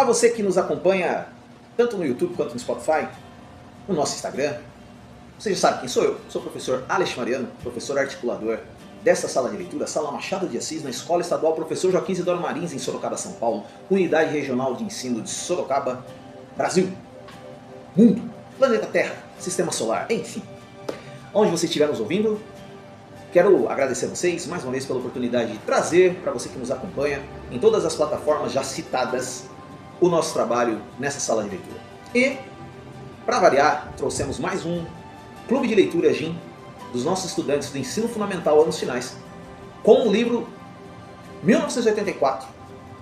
Olá, você que nos acompanha tanto no YouTube quanto no Spotify, no nosso Instagram. Você já sabe quem sou eu. Sou o professor Alex Mariano, professor articulador desta sala de leitura, Sala Machado de Assis, na Escola Estadual Professor Joaquim Isidoro Marins, em Sorocaba, São Paulo, Unidade Regional de Ensino de Sorocaba, Brasil, Mundo, Planeta Terra, Sistema Solar, enfim. Onde você estiver nos ouvindo, quero agradecer a vocês mais uma vez pela oportunidade de trazer para você que nos acompanha em todas as plataformas já citadas o nosso trabalho nessa sala de leitura. E, para variar, trouxemos mais um Clube de Leitura GIM dos nossos estudantes do ensino fundamental anos finais, com o livro 1984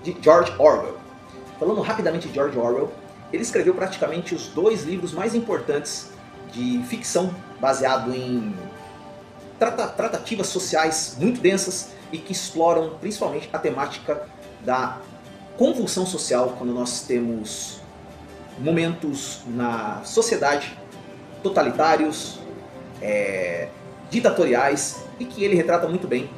de George Orwell. Falando rapidamente de George Orwell, ele escreveu praticamente os dois livros mais importantes de ficção baseado em tratativas sociais muito densas e que exploram principalmente a temática da convulsão social quando nós temos momentos na sociedade totalitários, ditatoriais, e que ele retrata muito bem,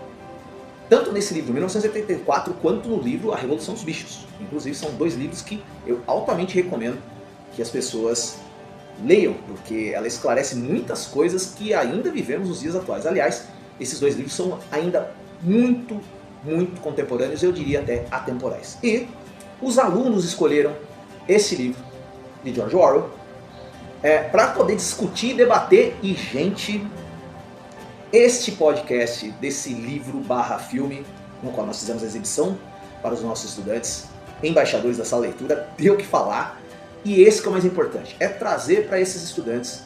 tanto nesse livro 1984 quanto no livro A Revolução dos Bichos. Inclusive são dois livros que eu altamente recomendo que as pessoas leiam, porque ela esclarece muitas coisas que ainda vivemos nos dias atuais. Aliás, esses dois livros são ainda muito contemporâneos, eu diria até atemporais. E os alunos escolheram esse livro de George Orwell para poder discutir, debater e, gente, este podcast desse livro / filme, no qual nós fizemos a exibição para os nossos estudantes, embaixadores da sala de leitura, deu o que falar. E esse que é o mais importante, é trazer para esses estudantes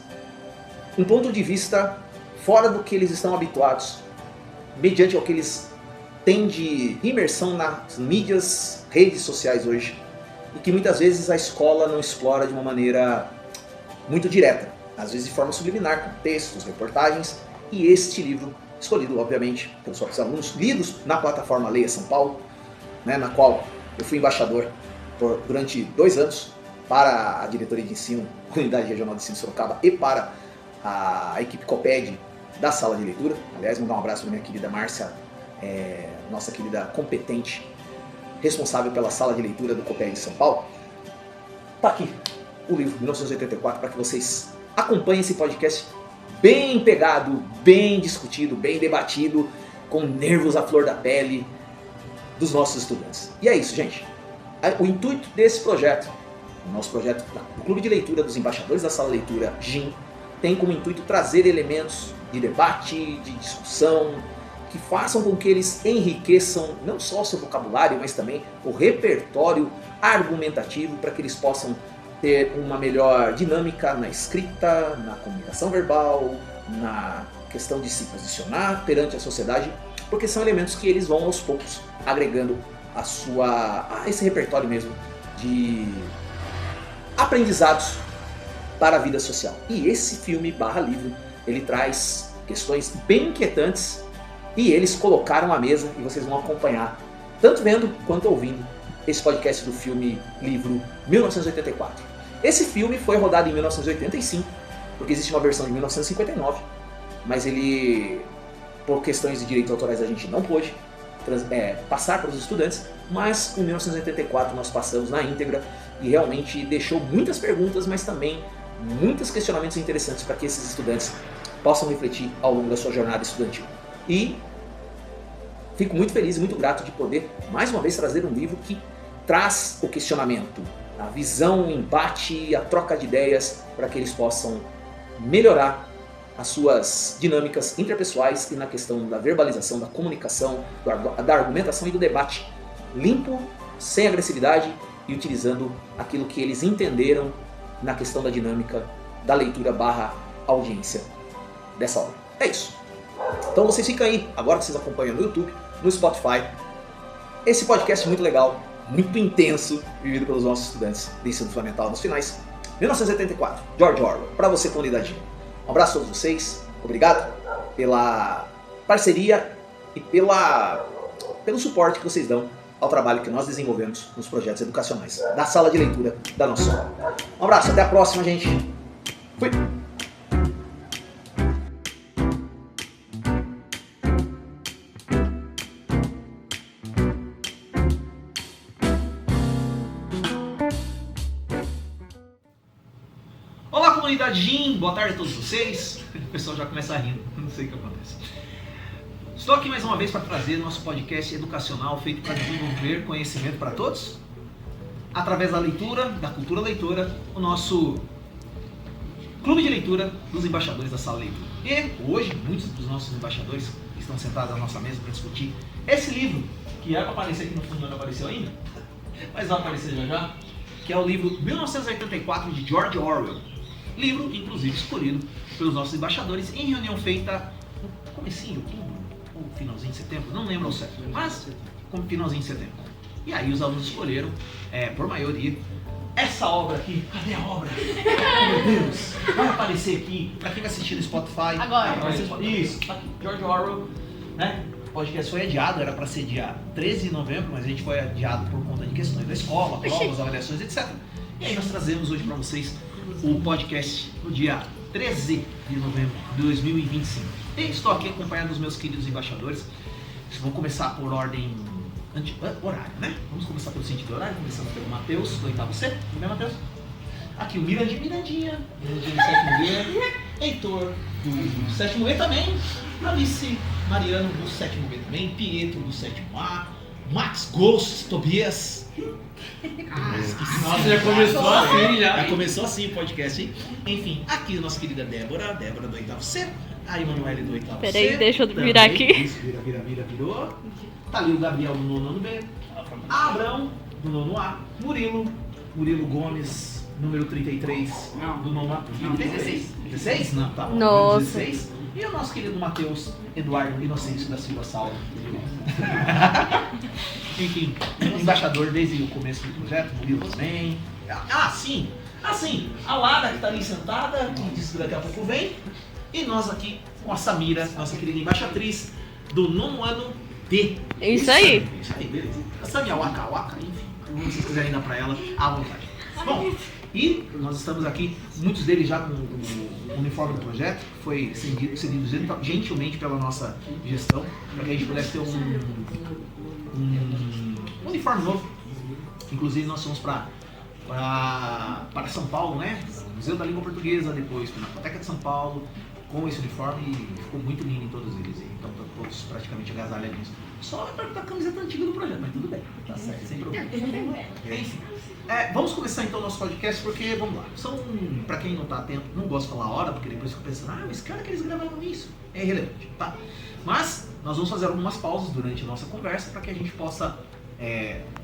um ponto de vista fora do que eles estão habituados, mediante o que eles têm de imersão nas mídias, redes sociais hoje, e que muitas vezes a escola não explora de uma maneira muito direta, às vezes de forma subliminar, com textos, reportagens, e este livro, escolhido obviamente pelos próprios alunos, lidos na plataforma Leia São Paulo, na qual eu fui embaixador durante 2 anos, para a diretoria de ensino, Unidade Regional de Ensino de Sorocaba, e para a equipe COPED da sala de leitura. Aliás, mandar um abraço para minha querida Márcia, nossa querida competente, responsável pela sala de leitura do COPED de São Paulo. Tá aqui o livro 1984 para que vocês acompanhem esse podcast bem pegado, bem discutido, bem debatido, com nervos à flor da pele dos nossos estudantes. E é isso, gente. O intuito desse projeto, o nosso projeto do Clube de Leitura dos Embaixadores da Sala de Leitura GIM, tem como intuito trazer elementos de debate, de discussão, que façam com que eles enriqueçam não só o seu vocabulário, mas também o repertório argumentativo, para que eles possam ter uma melhor dinâmica na escrita, na comunicação verbal, na questão de se posicionar perante a sociedade, porque são elementos que eles vão aos poucos agregando a esse repertório mesmo de aprendizados para a vida social. E esse filme / livro, ele traz questões bem inquietantes e eles colocaram à mesa e vocês vão acompanhar, tanto vendo quanto ouvindo, esse podcast do filme livro 1984. Esse filme foi rodado em 1985, porque existe uma versão de 1959, mas ele, por questões de direitos autorais, a gente não pôde passar para os estudantes, mas em 1984 nós passamos na íntegra e realmente deixou muitas perguntas, mas também muitos questionamentos interessantes para que esses estudantes possam refletir ao longo da sua jornada estudantil. E fico muito feliz e muito grato de poder mais uma vez trazer um livro que traz o questionamento, a visão, o embate, a troca de ideias, para que eles possam melhorar as suas dinâmicas interpessoais e na questão da verbalização, da comunicação, da argumentação e do debate limpo, sem agressividade e utilizando aquilo que eles entenderam na questão da dinâmica da leitura / audiência dessa obra. É isso. Então vocês ficam aí, agora que vocês acompanham no YouTube, no Spotify, esse podcast muito legal, muito intenso, vivido pelos nossos estudantes de ensino fundamental nos finais. 1984, George Orwell, para você, comunidade. Um abraço a todos vocês, obrigado pela parceria e pelo suporte que vocês dão ao trabalho que nós desenvolvemos nos projetos educacionais da sala de leitura da nossa escola. Um abraço, até a próxima, gente. Fui! comunidade Jim, boa tarde a todos vocês. O pessoal já começa rindo, não sei o que acontece. Estou aqui mais uma vez para trazer nosso podcast educacional feito para desenvolver conhecimento para todos, através da leitura, da cultura leitora, o nosso clube de leitura dos embaixadores da sala de leitura. E hoje, muitos dos nossos embaixadores estão sentados à nossa mesa para discutir esse livro, que era para aparecer aqui no fundo, não apareceu ainda, mas vai aparecer já, que é o livro 1984 de George Orwell. Livro, inclusive, escolhido pelos nossos embaixadores em reunião feita no comecinho de outubro, ou finalzinho de setembro, não lembro ao certo, mas como finalzinho de setembro. E aí os alunos escolheram, por maioria, essa obra aqui. Cadê a obra? Oh, meu Deus! Vai aparecer aqui, pra quem vai assistir no Spotify. Agora. Isso, tá aqui, George Orwell, né? O podcast foi adiado, era para ser dia 13 de novembro, mas a gente foi adiado por conta de questões da escola, provas, avaliações, etc. E aí nós trazemos hoje para vocês o podcast no dia 13 de novembro de 2025. E estou aqui acompanhado dos meus queridos embaixadores. Vamos começar por ordem horário, né? Vamos começar pelo sentido horário, começando pelo Matheus, do 8º C. Tudo bem, Matheus? Aqui o Mirandinha do 7º B, Heitor do 7º B também, Alice Mariano do 7º B também, Pietro do 7º A, Max Ghost Tobias. Nossa, já começou assim, já. Já começou assim o podcast, hein? Enfim, aqui a nossa querida Débora do 8º C, a Emanuele do 8º C. Peraí, deixa eu virar aqui. Isso, virou. Tá ali o Gabriel do 9º B, Abrão do 9º A, Murilo Gomes, número 33, do 9º A. Não, 16. 16? Não, tá bom. Nossa. 16. E o nosso querido Matheus Eduardo Inocêncio da Silva Saulo. Enfim, embaixador desde o começo do projeto, Murilo também. Sim, a Lara que tá ali sentada, que disse que daqui a pouco vem. E nós aqui com a Samira, nossa querida embaixatriz do 9º ano D. Isso aí. Isso aí, beleza. A Samia Waka, enfim, se vocês quiserem dar pra ela, à vontade. Bom, e nós estamos aqui, muitos deles já com o uniforme do projeto, que foi cedido gentilmente pela nossa gestão, para que a gente pudesse ter um uniforme novo. Inclusive nós fomos para São Paulo, né? Museu da Língua Portuguesa, depois na Pinacoteca de São Paulo, com esse uniforme, e ficou muito lindo em todos eles. Então estão todos praticamente agasalhadinhos. Só a camiseta antiga do projeto, mas tudo bem, tá certo, sem problema. Enfim, vamos começar então o nosso podcast, porque, vamos lá, pra quem não tá atento, não gosto de falar a hora, porque depois fica pensando, mas cara que eles gravaram isso, é irrelevante, tá? Mas nós vamos fazer algumas pausas durante a nossa conversa para que a gente possa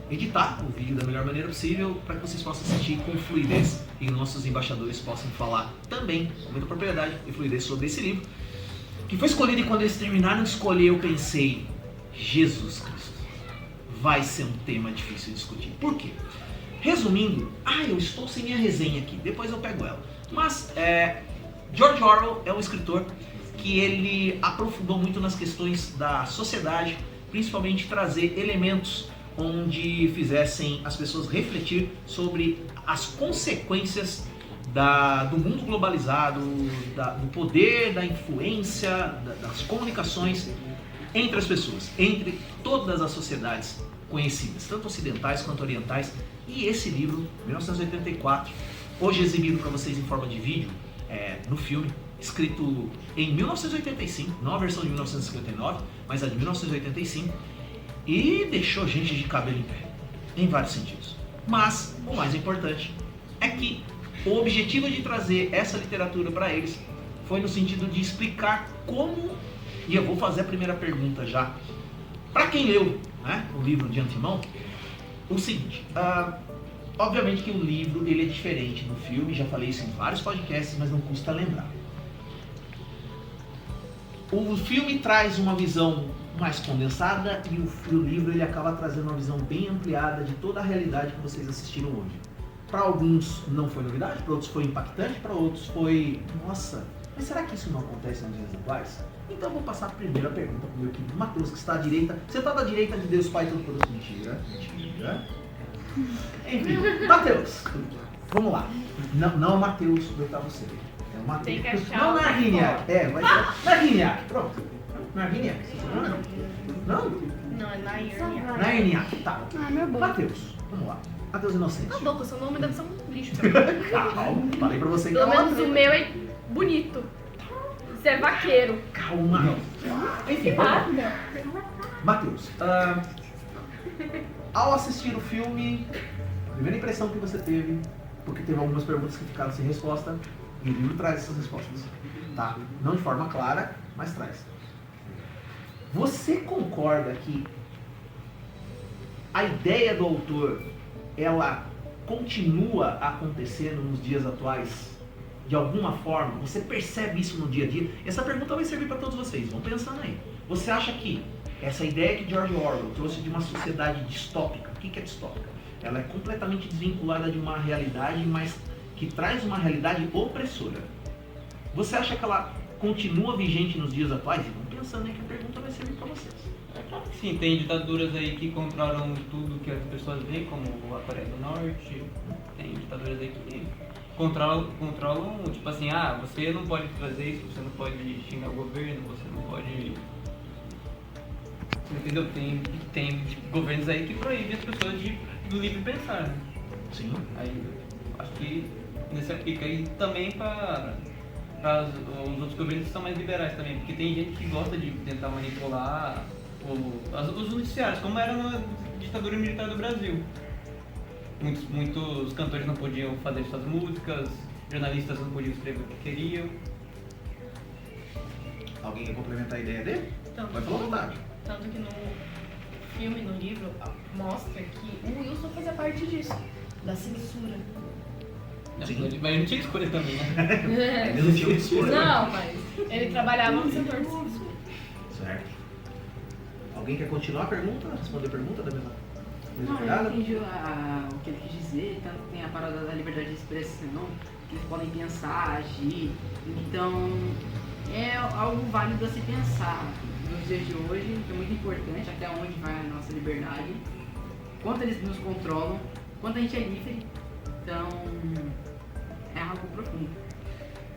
editar o vídeo da melhor maneira possível, para que vocês possam assistir com fluidez e nossos embaixadores possam falar também com muita propriedade e fluidez sobre esse livro, que foi escolhido. E quando eles terminaram de escolher, eu pensei, Jesus Cristo, vai ser um tema difícil de discutir. Por quê? Resumindo, eu estou sem minha resenha aqui, depois eu pego ela. Mas George Orwell é um escritor que ele aprofundou muito nas questões da sociedade, principalmente trazer elementos onde fizessem as pessoas refletir sobre as consequências do mundo globalizado, do poder, da influência, das comunicaões entre as pessoas, entre todas as sociedades conhecidas, tanto ocidentais quanto orientais. E esse livro, 1984, hoje exibido para vocês em forma de vídeo, no filme, escrito em 1985, não a versão de 1959, mas a de 1985, e deixou gente de cabelo em pé, em vários sentidos. Mas o mais importante é que o objetivo de trazer essa literatura para eles foi no sentido de explicar como, e eu vou fazer a primeira pergunta já, para quem leu, né, o livro de antemão, o seguinte, obviamente que o livro ele é diferente do filme, já falei isso em vários podcasts, mas não custa lembrar. O filme traz uma visão mais condensada e o livro ele acaba trazendo uma visão bem ampliada de toda a realidade que vocês assistiram hoje. Para alguns não foi novidade, para outros foi impactante, para outros foi, nossa, mas será que isso não acontece nos dias atuais? Então eu vou passar a primeira pergunta para o meu querido Matheus, que está à direita. Você está da direita de Deus Pai Todo-Poderoso? Mentira. Enfim, Matheus, vamos lá. Não Matheus do 8º C. É o Matheus. Tem que achar. Não, Narguinha. Vai ser. Narguinha, pronto. Narguinha. Não? Não, é Narnia. Narnia, tá. Ah, meu bom. Matheus, vamos lá. Matheus Inocente. Tá louco, seu nome deve ser um lixo também. Calma, falei pra você que Pelo não menos o meu é bonito. Você é vaqueiro. Calma. Enfim, vamos lá. Matheus, ao assistir o filme, a primeira impressão que você teve, porque teve algumas perguntas que ficaram sem resposta, e o livro traz essas respostas, tá? Não de forma clara, mas traz. Você concorda que a ideia do autor, ela continua acontecendo nos dias atuais? De alguma forma, você percebe isso no dia a dia? Essa pergunta vai servir para todos vocês, vão pensando aí. Você acha que essa ideia que George Orwell trouxe de uma sociedade distópica, o que é distópica? Ela é completamente desvinculada de uma realidade, mas que traz uma realidade opressora. Você acha que ela continua vigente nos dias atuais? E vão pensando aí que a pergunta vai servir para vocês. É claro que sim, tem ditaduras aí que controlam tudo que as pessoas veem, como a Coreia do Norte, tem ditaduras aí que controlam, tipo assim, você não pode fazer isso, você não pode xingar o governo, você não pode... Entendeu? Tem governos aí que proíbem as pessoas do livre pensar, né? Sim. Aí, acho que nesse aplica aí também para os outros governos que são mais liberais também, porque tem gente que gosta de tentar manipular os noticiários, como era na ditadura militar do Brasil. Muitos cantores não podiam fazer suas músicas, jornalistas não podiam escrever o que queriam. Alguém quer complementar a ideia dele? Tanto Vai falar à vontade. Tanto que no filme, no livro, mostra que o Wilson fazia parte disso, da censura. Não, Sim. mas ele não tinha escolha também, né? Ele não tinha escolha. Não, mas ele trabalhava no setor de censura. Certo. Alguém quer continuar a pergunta? Responder a pergunta da mesma Não, pegada? eu entendi o que ele quis dizer, tanto que tem a parada da liberdade de expressão, que eles podem pensar, agir, então é algo válido a se pensar nos dias de hoje, que é muito importante, até onde vai a nossa liberdade, quanto eles nos controlam, quanto a gente é livre, então é algo profundo.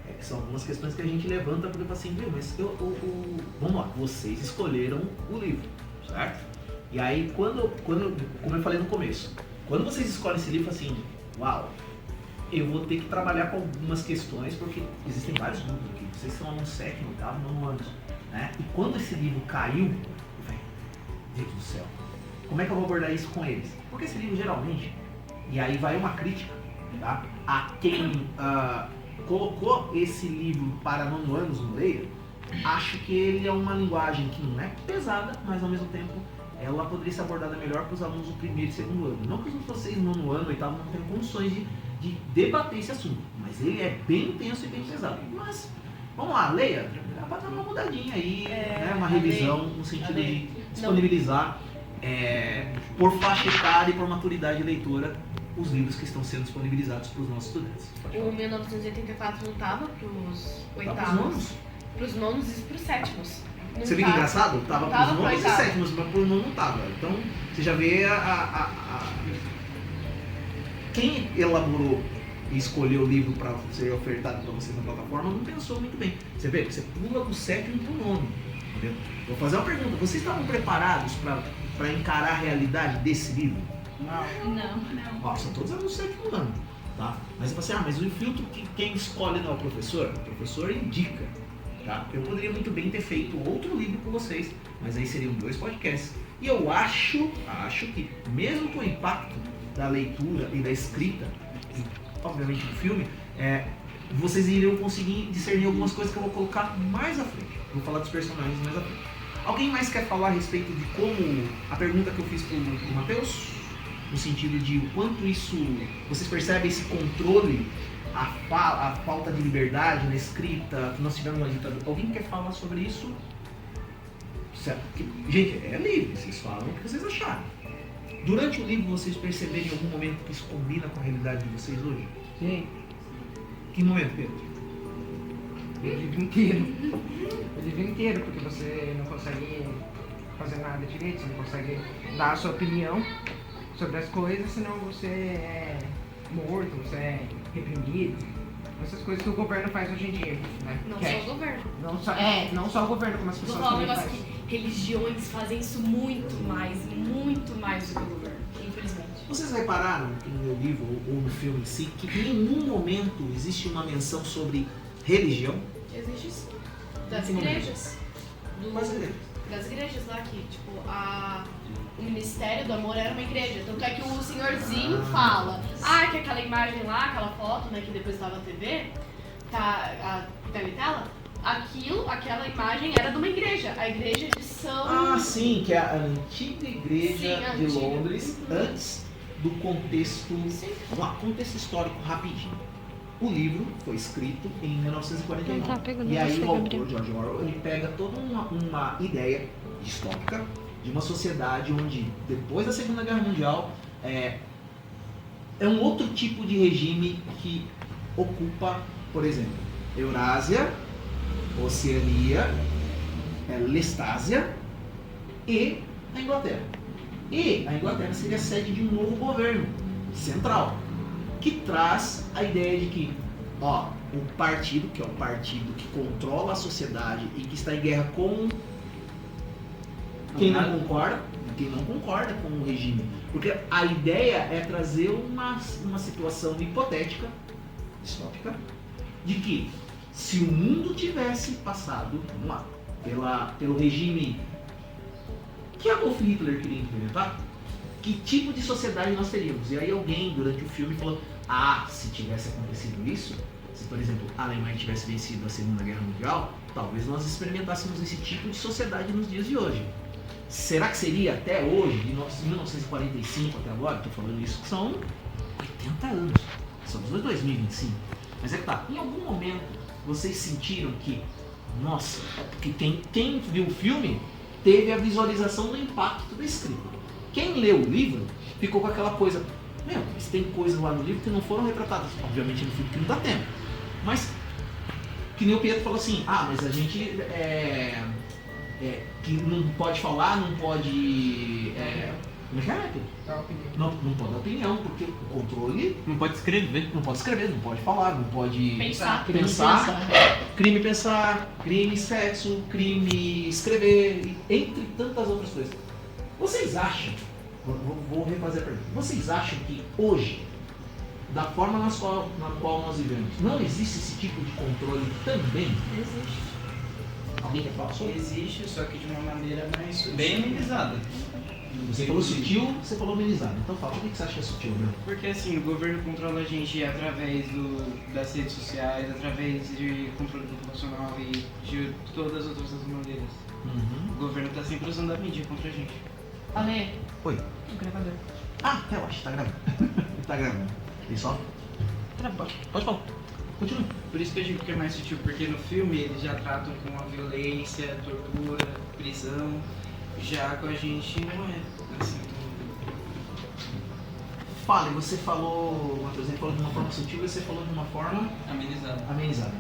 É que são algumas questões que a gente levanta porque fala assim, viu, mas vamos lá, vocês escolheram o livro, certo? E aí, como eu falei no começo, quando vocês escolhem esse livro, assim, uau, eu vou ter que trabalhar com algumas questões, porque existem vários grupos aqui, vocês estão no sétimo, oitavo, nono ano, né? E quando esse livro caiu, eu falei, Deus do céu, como é que eu vou abordar isso com eles? Porque esse livro, geralmente, e aí vai uma crítica, tá? A quem colocou esse livro para nono anos no Leia, acho que ele é uma linguagem que não é pesada, mas ao mesmo tempo ela poderia ser abordada melhor para os alunos do primeiro e segundo ano. Não que vocês no nono ano e tal não tenham condições de debater esse assunto, mas ele é bem intenso e bem pesado. Mas, vamos lá, leia, dá para dar uma mudadinha aí, né, uma revisão no sentido de disponibilizar por faixa etária e por maturidade leitora os livros que estão sendo disponibilizados para os nossos estudantes. O 1984 não estava para os Tá oitavos, para os nonos e para os sétimos. Não Você vê que tava. engraçado? Tava Tava pros nonos e pro oitavo. sétimos, mas pro nono não tava. Então, você já vê quem elaborou e escolheu o livro para ser ofertado para você na plataforma não pensou muito bem. Você vê, você pula do sétimo pro nono. Entendeu? Vou fazer uma pergunta. Vocês estavam preparados para encarar a realidade desse livro? Não. Ó, são todos alunos do sétimo ano. Tá? Mas você fala assim, mas o filtro que quem escolhe não é o professor indica. Tá? Eu poderia muito bem ter feito outro livro com vocês, mas aí seriam 2 podcasts. E eu acho que mesmo com o impacto da leitura e da escrita, e, obviamente do filme, vocês iriam conseguir discernir algumas coisas que eu vou colocar mais à frente. Vou falar dos personagens mais à frente. Alguém mais quer falar a respeito de como a pergunta que eu fiz pro Matheus? No sentido de o quanto isso, vocês percebem esse controle, a falta de liberdade na escrita, que nós tivemos uma ditadura. Alguém quer falar sobre isso? Certo? Gente, é livre, vocês falam o que vocês acharam. Durante o livro, vocês perceberam em algum momento que isso combina com a realidade de vocês hoje? Sim, Que momento, Pedro? o livro inteiro. O livro inteiro, porque você não consegue fazer nada direito, você não consegue dar a sua opinião sobre as coisas, senão você é morto, você é reprimido. Essas coisas que o governo faz hoje em dia, né? Não Que só o governo. não só o governo, como as pessoas Vou falar um também negócio fazem. aqui. religiões fazem isso muito mais do que o governo, infelizmente. Vocês repararam no livro ou no filme em si que em nenhum momento existe uma menção sobre religião? Existe sim. Das Em que momento? igrejas. Quais igrejas? Das igrejas lá que, tipo, o Ministério do Amor era uma igreja. Tanto é que o senhorzinho fala, que aquela imagem lá, aquela foto, né, que depois estava na TV, tá em tela, aquela imagem era de uma igreja, a igreja de São... Sim, que é a antiga igreja Sim, a de antiga. Londres, antes do contexto, Sim. vamos lá, contexto histórico rapidinho. O livro foi escrito em 1949. Não tá pegando E aí você, o autor, Gabriel. George Orwell, ele pega toda uma ideia distópica de uma sociedade onde, depois da Segunda Guerra Mundial, é um outro tipo de regime que ocupa, por exemplo, Eurásia, Oceania, Lestásia e a Inglaterra. E a Inglaterra seria a sede de um novo governo central, que traz a ideia de que, o partido, que é o partido que controla a sociedade e que está em guerra com quem não concorda com o regime. Porque a ideia é trazer uma situação hipotética, distópica, de que se o mundo tivesse passado, vamos lá, pelo regime que Adolf Hitler queria implementar, que tipo de sociedade nós teríamos? E aí alguém, durante o filme, falou, se tivesse acontecido isso, se, por exemplo, a Alemanha tivesse vencido a Segunda Guerra Mundial, talvez nós experimentássemos esse tipo de sociedade nos dias de hoje. Será que seria até hoje, de 1945 até agora, estou falando isso, que são 80 anos, estamos em 2025. Mas é que tá, em algum momento vocês sentiram que, nossa, porque quem viu o filme teve a visualização do impacto da escrita. Quem leu o livro ficou com aquela coisa, mas tem coisas lá no livro que não foram retratadas, obviamente no filme que não dá tempo. Mas, que nem o Pietro falou assim, mas a gente que não pode falar, não pode... como é que é, Pedro? Não pode dar opinião, porque o controle... Não pode escrever. Não pode escrever, não pode falar, não pode... Pensar. Crime pensar, crime sexo, crime escrever, entre tantas outras coisas. Vocês acham, vou refazer a pergunta, vocês acham que hoje, da forma na qual nós vivemos, não existe esse tipo de controle também? Existe. Alguém quer falar sobre? Existe, só que de uma maneira mais sutil. Bem amenizada. Você falou sutil, você falou amenizado. Então fala, por que você acha que é sutil, Bruno? Porque assim, o governo controla a gente através das redes sociais, através de controle populacional e de todas as outras maneiras. O governo está sempre usando a mídia contra a gente. Ale, Oi. o gravador. Relaxa, tá gravando. Tá gravando. E só? Pode falar. Continua. Por isso que eu digo que é mais sutil, porque no filme eles já tratam com a violência, tortura, prisão. Já com a gente não é assim. Fale, você falou, Matheus, você falou de uma forma sutil e você falou de uma forma amenizada.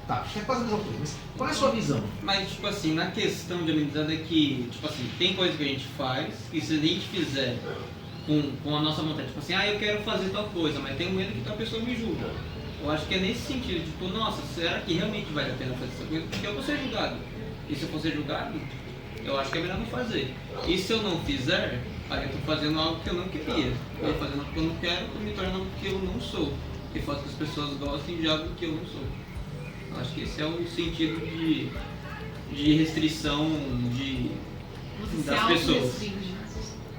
Tá, é quase a mesma coisa, mas qual é a sua visão? Mas, tipo assim, na questão de amenizada é que, tipo assim, tem coisa que a gente faz e se a gente fizer com a nossa vontade, tipo assim, eu quero fazer tal coisa, mas tenho medo que tal pessoa me julgue. Eu acho que é nesse sentido, tipo, nossa, será que realmente vale a pena fazer essa coisa? Porque eu vou ser julgado. E se eu for ser julgado, eu acho que é melhor não fazer. E se eu não fizer, eu tô fazendo algo que eu não queria. Eu tô fazendo algo que eu não quero, eu me torno algo que eu não sou. E faço que as pessoas gostem de algo que eu não sou. Eu acho que esse é o sentido de restrição das pessoas.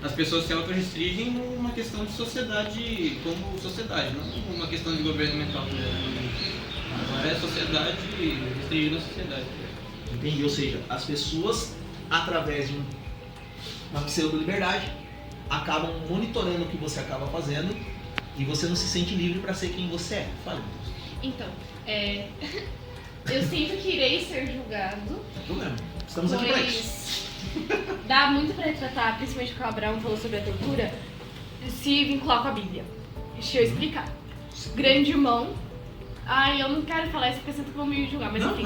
As pessoas se auto-restringem numa questão de sociedade, como sociedade, não uma questão de governo mental. Agora é a sociedade restringindo a sociedade. Entendi, ou seja, as pessoas, através de uma pseudo-liberdade, acabam monitorando o que você acaba fazendo e você não se sente livre para ser quem você é. Fale. Então, eu sinto que irei ser julgado. Tudo mesmo. Estamos aqui para isso. Dá muito pra retratar, principalmente o que o Abraão falou sobre a tortura, se vincular com a Bíblia. Deixa eu explicar. Grande irmão. Eu não quero falar isso porque eu sinto que vão me julgar, mas enfim.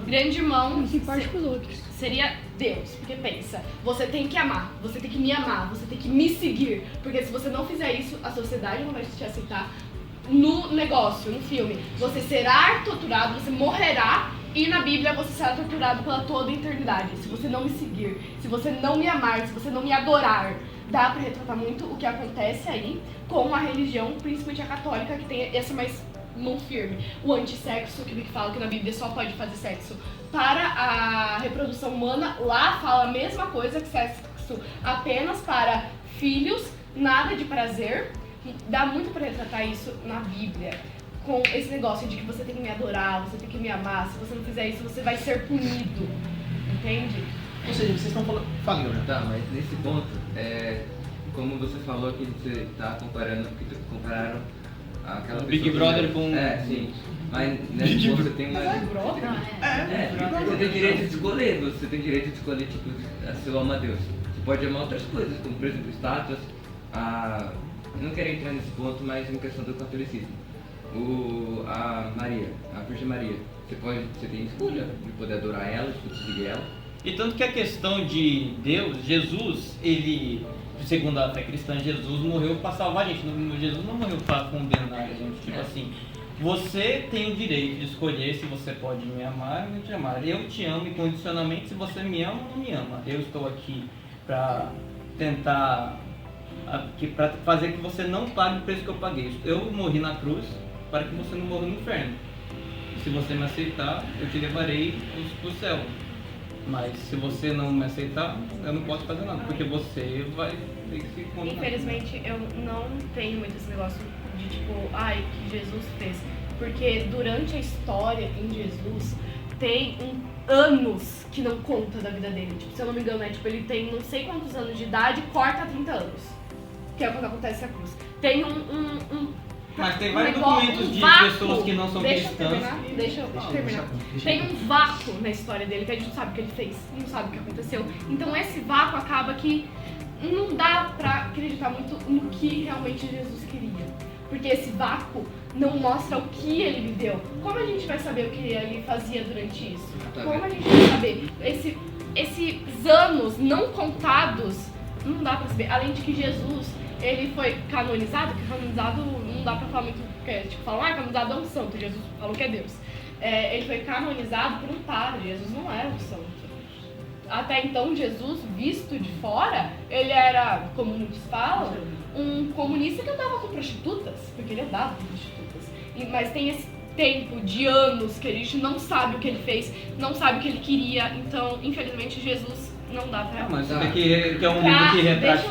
Grande irmão Não se importe com os outros. seria Deus. Porque pensa, você tem que amar, você tem que me amar, você tem que me seguir. Porque se você não fizer isso, a sociedade não vai te aceitar no negócio, no filme. Você será torturado, você morrerá E na Bíblia você será torturado pela toda a eternidade. Se você não me seguir, se você não me amar, se você não me adorar. Dá pra retratar muito o que acontece aí com a religião, principalmente a católica, que tem essa mais mão firme. O antissexo, que fala que na Bíblia só pode fazer sexo para a reprodução humana. Lá fala a mesma coisa, que sexo apenas para filhos, nada de prazer. Dá muito pra retratar isso na Bíblia. Com esse negócio de que você tem que me adorar, você tem que me amar, se você não fizer isso, você vai ser punido. Entende? Ou seja, vocês estão falando, né? Tá, mas nesse ponto, como você falou que você tá comparando, que compararam aquela pessoa... Big Brother com... sim. Mas nesse ponto você tem uma... Você tem direito de escolher, você tem direito de escolher, tipo, se eu amo a Deus. Você pode amar outras coisas, como por exemplo, estátuas, eu não quero entrar nesse ponto, mas em questão do catolicismo. A Maria, a Virgem Maria, você tem escolha de poder adorar ela, de poder seguir ela. E tanto que a questão de Deus, Jesus, ele, segundo a fé cristã, Jesus morreu para salvar a gente. Jesus não morreu para condenar a gente. Tipo assim, você tem o direito de escolher se você pode me amar ou não te amar. Eu te amo incondicionalmente se você me ama ou não me ama. Eu estou aqui para tentar, para fazer que você não pague o preço que eu paguei. Eu morri na cruz para que você não morra no inferno. Se você me aceitar, eu te levarei para o céu. Mas se você não me aceitar, eu não posso fazer nada, porque você vai ter que se condenar. Infelizmente, eu não tenho muito esse negócio de tipo, que Jesus fez. Porque durante a história em Jesus, tem anos que não conta da vida dele. Tipo, se eu não me engano, ele tem não sei quantos anos de idade e corta 30 anos. Que é quando acontece a cruz. Tem mas tem vários documentos de pessoas que não são cristãs. Deixa eu terminar. Tem um vácuo na história dele que a gente não sabe o que ele fez, não sabe o que aconteceu. Então esse vácuo acaba que não dá pra acreditar muito no que realmente Jesus queria. Porque esse vácuo não mostra o que ele viveu. Como a gente vai saber o que ele fazia durante isso? Como a gente vai saber? Esses anos não contados, não dá pra saber. Além de que Jesus, ele foi canonizado, que canonizado não dá pra falar muito, porque tipo, falam, canonizado é um santo, Jesus falou que é Deus. Ele foi canonizado por um padre, Jesus não era um santo. Até então, Jesus, visto de fora, ele era, como muitos falam, um comunista que andava com prostitutas, porque ele andava com prostitutas. Mas tem esse tempo de anos que a gente não sabe o que ele fez, não sabe o que ele queria, então, infelizmente, Jesus não dá pra... Mas você vê que é um livro que retrata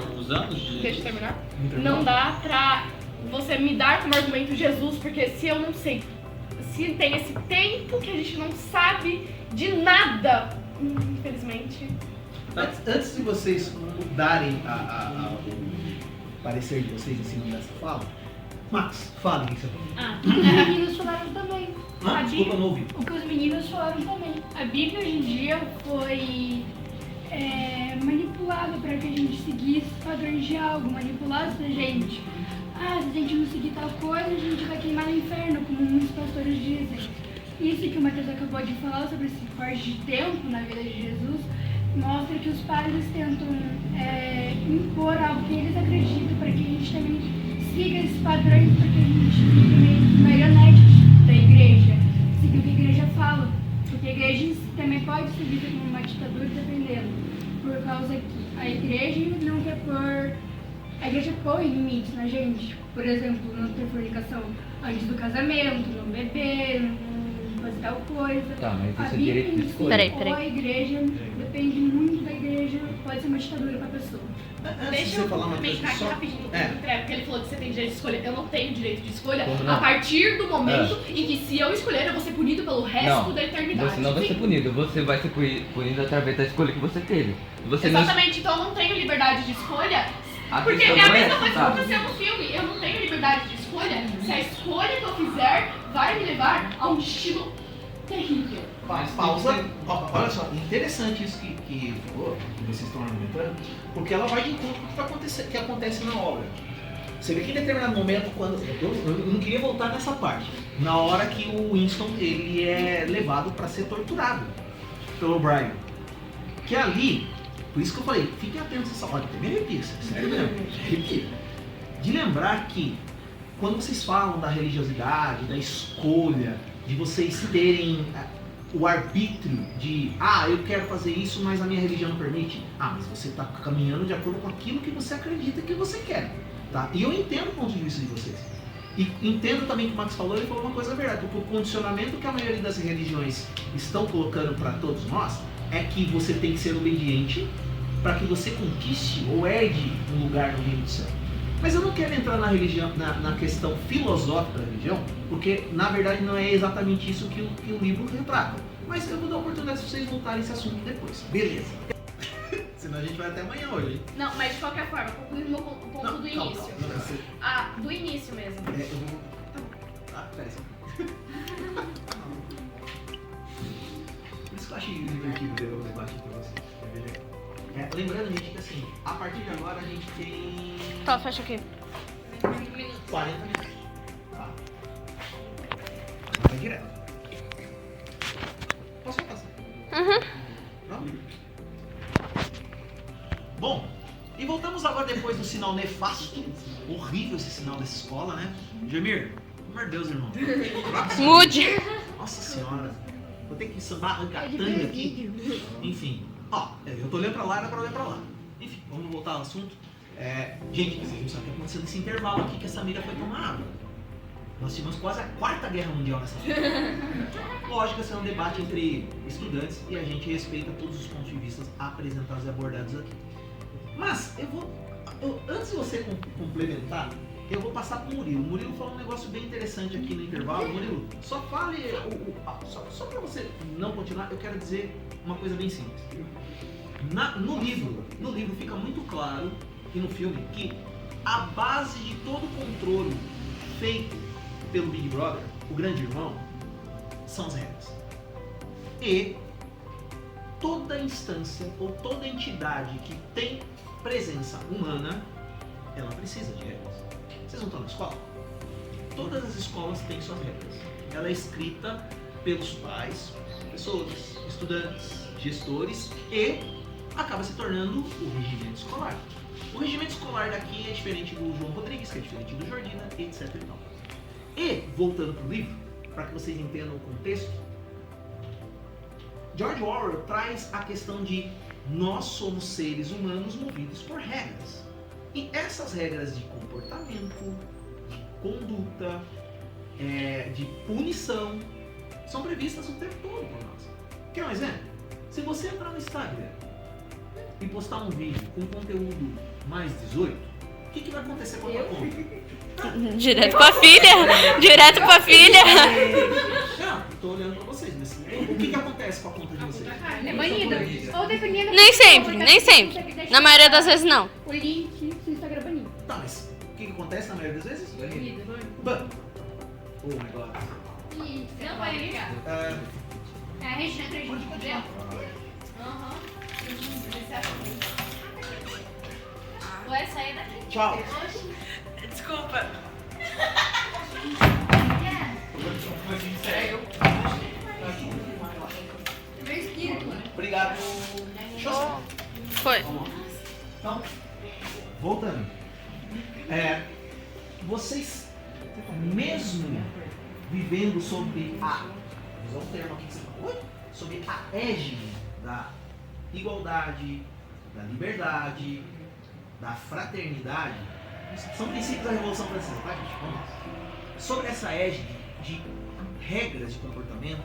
todos os anos de... Deixa eu terminar. Não dá pra você me dar como argumento Jesus, porque se eu não sei, se tem esse tempo que a gente não sabe de nada, infelizmente... Antes de vocês mudarem o parecer de vocês em cima dessa fala, Max, fale o que você falou. O que os meninos falaram também. Desculpa, não ouvi. O que os meninos falaram também. A Bíblia hoje em dia foi manipulada para que a gente seguisse padrões de algo, manipulados da gente. Se a gente não seguir tal coisa, a gente vai queimar no inferno, como muitos pastores dizem. Isso que o Matheus acabou de falar sobre esse corte de tempo na vida de Jesus, mostra que os padres tentam impor algo que eles acreditam para que a gente também siga esses padrões, para que a gente fique meio marionete da igreja, siga o que a igreja fala, porque a igreja em si também pode ser vista como uma ditadura dependendo, por causa que a igreja não quer pôr, a igreja põe limites na gente, por exemplo, não ter fornicação antes do casamento, não beber, não fazer tal coisa. Tá, mas A isso é Bíblia direito de em si, escolha. ou a igreja, depende muito da igreja, pode ser uma ditadura para a pessoa. Antes de Deixa você eu falar uma coisa, comentar aqui só... rapidinho, porque ele falou que você tem direito de escolha. Eu não tenho direito de escolha Como não? a partir do momento em que, se eu escolher, eu vou ser punido pelo resto Não, da eternidade. você não vai ser Sim. punido, você vai ser punido através da escolha que você teve. Você Exatamente, então eu não tenho liberdade de escolha. A Porque questão é a não é mesma essa, coisa que sabe? aconteceu no filme. Eu não tenho liberdade de escolha se a escolha que eu fizer vai me levar a um destino terrível. Pausa. Olha só, interessante isso que ele falou, que vocês estão argumentando, porque ela vai de encontro com o que acontece na obra. Você vê que em determinado momento, quando eu não queria voltar nessa parte, na hora que o Winston ele é levado para ser torturado pelo Brian, que ali, por isso que eu falei, fiquem atentos a essa hora, até me arrepia, sério mesmo, arrepia. De lembrar que quando vocês falam da religiosidade, da escolha, de vocês terem o arbítrio de, eu quero fazer isso, mas a minha religião não permite. Mas você está caminhando de acordo com aquilo que você acredita que você quer. Tá? E eu entendo o ponto de vista de vocês. E entendo também que o Max falou, ele falou uma coisa verdade, porque o condicionamento que a maioria das religiões estão colocando para todos nós é que você tem que ser obediente para que você conquiste ou herde um lugar no reino do céu. Mas eu não quero entrar na religião, na questão filosófica da religião, porque na verdade não é exatamente isso que o livro retrata. Mas eu vou dar a oportunidade de vocês voltarem esse assunto depois. Beleza. Senão a gente vai até amanhã hoje, hein? Não, mas de qualquer forma, concluindo o ponto do início. Do início mesmo. Eu vou... peraí só. Por isso que eu achei divertido ver o debate com vocês. Lembrando, gente, que assim, a partir de agora a gente tem... Tá, fecha aqui. 40 minutos. Tá? Vai direto. Posso passar? Não? Bom, e voltamos agora depois do sinal nefasto. Horrível esse sinal dessa escola, né? Jamir, pelo amor de Deus, irmão. Mude. Nossa senhora. Vou ter que sambar arrancar tanga aqui. Enfim. Eu tô olhando pra lá, era pra olhar pra lá. Enfim, vamos voltar ao assunto. Gente, vocês não sabem o que aconteceu nesse intervalo aqui que essa mira foi tomar água. Nós tivemos quase a 4ª Guerra Mundial nessa época. Lógico, esse é um debate entre estudantes e a gente respeita todos os pontos de vista apresentados e abordados aqui. Mas, antes de você complementar, eu vou passar pro Murilo. O Murilo falou um negócio bem interessante aqui no intervalo. Murilo, só fale, só pra você não continuar, eu quero dizer uma coisa bem simples. No livro fica muito claro, e no filme, que a base de todo o controle feito pelo Big Brother, o grande irmão, são as regras. E toda instância ou toda entidade que tem presença humana, ela precisa de regras. Vocês não estão na escola? Todas as escolas têm suas regras. Ela é escrita pelos pais, professores, estudantes, gestores e acaba se tornando o regimento escolar. O regimento escolar daqui é diferente do João Rodrigues, que é diferente do Jordina, etc. E, voltando para o livro, para que vocês entendam o contexto, George Orwell traz a questão de nós somos seres humanos movidos por regras. E essas regras de comportamento, de conduta, de punição, são previstas o tempo todo por nós. Quer um exemplo? Se você entrar no Instagram e postar um vídeo com conteúdo mais 18, o que vai acontecer com a tua conta? Direto pra filha. Direto pra filha. Não, tô olhando pra vocês, mas o que acontece com a conta de vocês? É banido. Ou dependendo... Nem sempre. Na maioria das vezes não. O link do Instagram é banido. Tá, mas o que acontece na maioria das vezes? Banido. Ban. Oh my god. Não vai ligar. A Regina acredita que é. Aham. Vai sair daqui. Tchau. Desculpa. Obrigado. Foi. Então, voltando. Vocês, mesmo vivendo sobre usar um termo aqui que você falou, sobre a égide da igualdade, da liberdade, da fraternidade, são princípios da Revolução Francesa, tá, gente? Vamos lá. Sobre essa égide de regras de comportamento,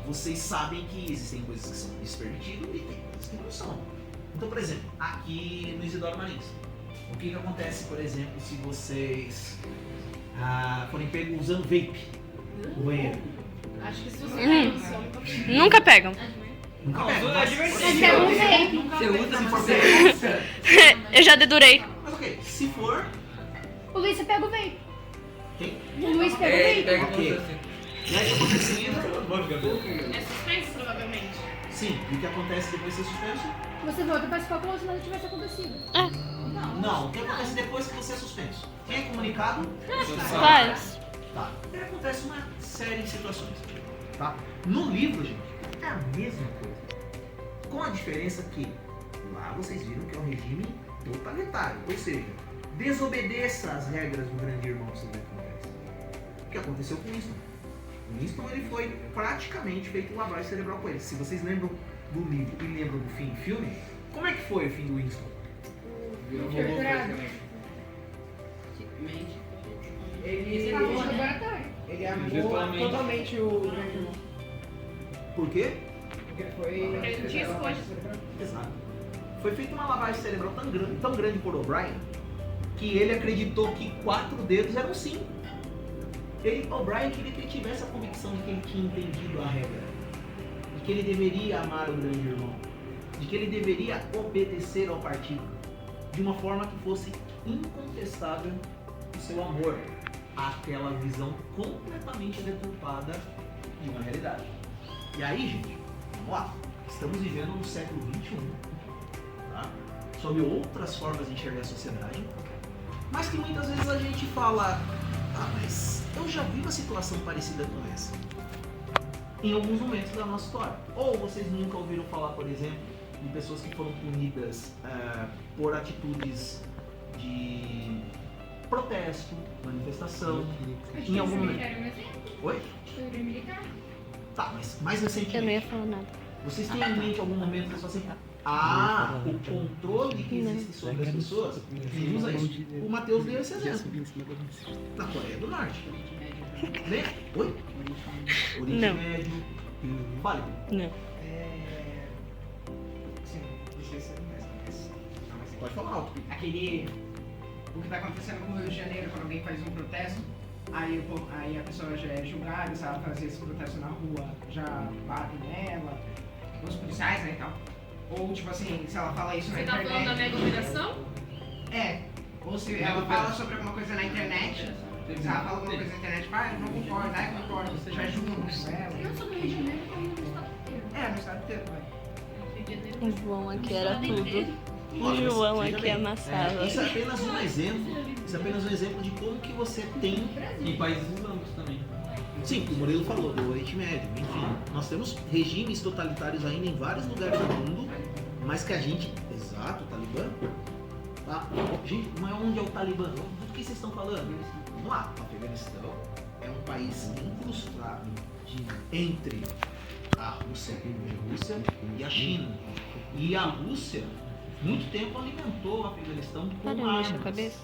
vocês sabem que existem coisas que são despermitidas e tem coisas que não são. Então, por exemplo, aqui no Isidoro Marins, o que acontece, por exemplo, se vocês forem pegos usando vape no banheiro? Acho que isso você Nunca pegam. Nunca pega, mas Esse é um vape. Você usa se for você pego, Eu já dedurei. mas ok, se for... O Luiz pega o vape. Quem? O Luiz pega o vape. pega Ok. você. E aí, o que acontece? é suspenso, provavelmente. Sim, e o que acontece depois de ser suspenso? Você volta pra escola como se nada tivesse acontecido. Não, o que acontece depois que você é suspenso? Quem é comunicado? Faz. Tá. E acontece uma série de situações. Tá? No livro, gente, é a mesma coisa. Com a diferença que lá vocês viram que é um regime totalitário. Ou seja, desobedeça as regras do grande irmão, você vê o que acontece. O que aconteceu com isso? Winston ele foi praticamente feito lavagem cerebral com ele. Se vocês lembram do livro e lembram do fim do filme, como é que foi o fim do Winston? Virou Torturado. Ele amou Justamente. totalmente o grande irmão. Por quê? Porque foi. Ele não tinha escolha. Exato. Foi feita uma lavagem cerebral tão grande por O'Brien que ele acreditou que 4 dedos eram 5. O'Brien queria que ele tivesse a convicção de que ele tinha entendido a regra, de que ele deveria amar o grande irmão, de que ele deveria obedecer ao partido, de uma forma que fosse incontestável o seu amor àquela visão completamente deturpada de uma realidade. E aí, gente, vamos lá. Estamos vivendo no século XXI, tá? Sob outras formas de enxergar a sociedade, mas que muitas vezes a gente fala: ah, mas eu já vi uma situação parecida com essa em alguns momentos da nossa história. Ou vocês nunca ouviram falar, por exemplo, de pessoas que foram punidas por atitudes de protesto, manifestação, em algum momento. Oi? Ditadura militar. Tá, mas mais Eu não ia recentemente, falar nada. vocês têm em mente algum momento que vocês falam assim: o controle que existe sobre as pessoas que usa isso. O Matheus deu esse exemplo. Na Coreia do Norte. Né? Oi? Oriente Não. Médio. Fale. Não. Sim, não sei se é mas. Pode falar alto. Aquele. O que tá acontecendo no Rio de Janeiro, quando alguém faz um protesto, aí a pessoa já é julgada, se ela fazer esse protesto na rua, já batem nela, os policiais, né, e tal. Ou, tipo assim, se ela fala isso na Você tá internet... falando da mega operação? É. Ou se ela fala sobre alguma coisa na internet, se ela fala alguma coisa na internet, eu não concordo, não concordo, você já julga com ela. Não só no Rio de Janeiro, como no estado inteiro. É, no estado inteiro, vai. O João aqui era tudo. O Olha, João veja aqui bem, amassava. Isso é apenas um exemplo. Isso é apenas um exemplo de como que você tem. Em países islâmicos também. Sim, o Murilo falou do Oriente Médio. Enfim, nós temos regimes totalitários ainda em vários lugares do mundo, mas que a gente. Exato, o Talibã. Tá? Gente, não é onde é o Talibã. Do que vocês estão falando? Vamos lá. O Afeganistão é um país incrustado entre a Rússia e a China. E a Rússia, muito tempo, alimentou o Afeganistão com Olha, mexe a armas. cabeça.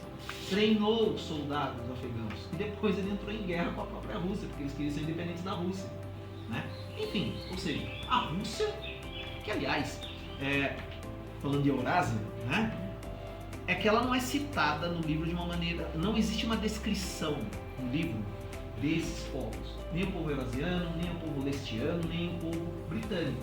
Treinou os soldados afegãos. E depois ele entrou em guerra com a própria Rússia, porque eles queriam ser independentes da Rússia. Né? Enfim, ou seja, a Rússia, que aliás, falando de Eurásia, né? É que ela não é citada no livro de uma maneira. Não existe uma descrição no livro desses povos. Nem o povo eurasiano, nem o povo lestiano, nem o povo britânico.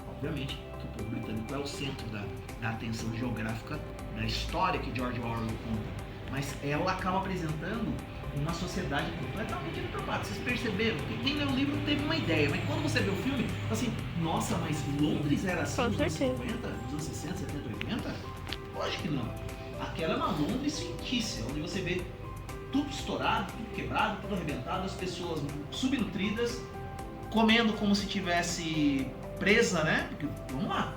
Obviamente que o povo britânico é o centro da atenção geográfica da história que George Orwell conta. Mas ela acaba apresentando uma sociedade completamente deturpada. Vocês perceberam? Quem leu o livro teve uma ideia, mas quando você vê o filme, assim, nossa, mas Londres era assim Com nos anos certeza. 50, nos anos 60, 70, 80? Lógico que não. Aquela é uma Londres fictícia, onde você vê tudo estourado, tudo quebrado, tudo arrebentado, as pessoas subnutridas, comendo como se tivesse presa, né? Porque, vamos lá,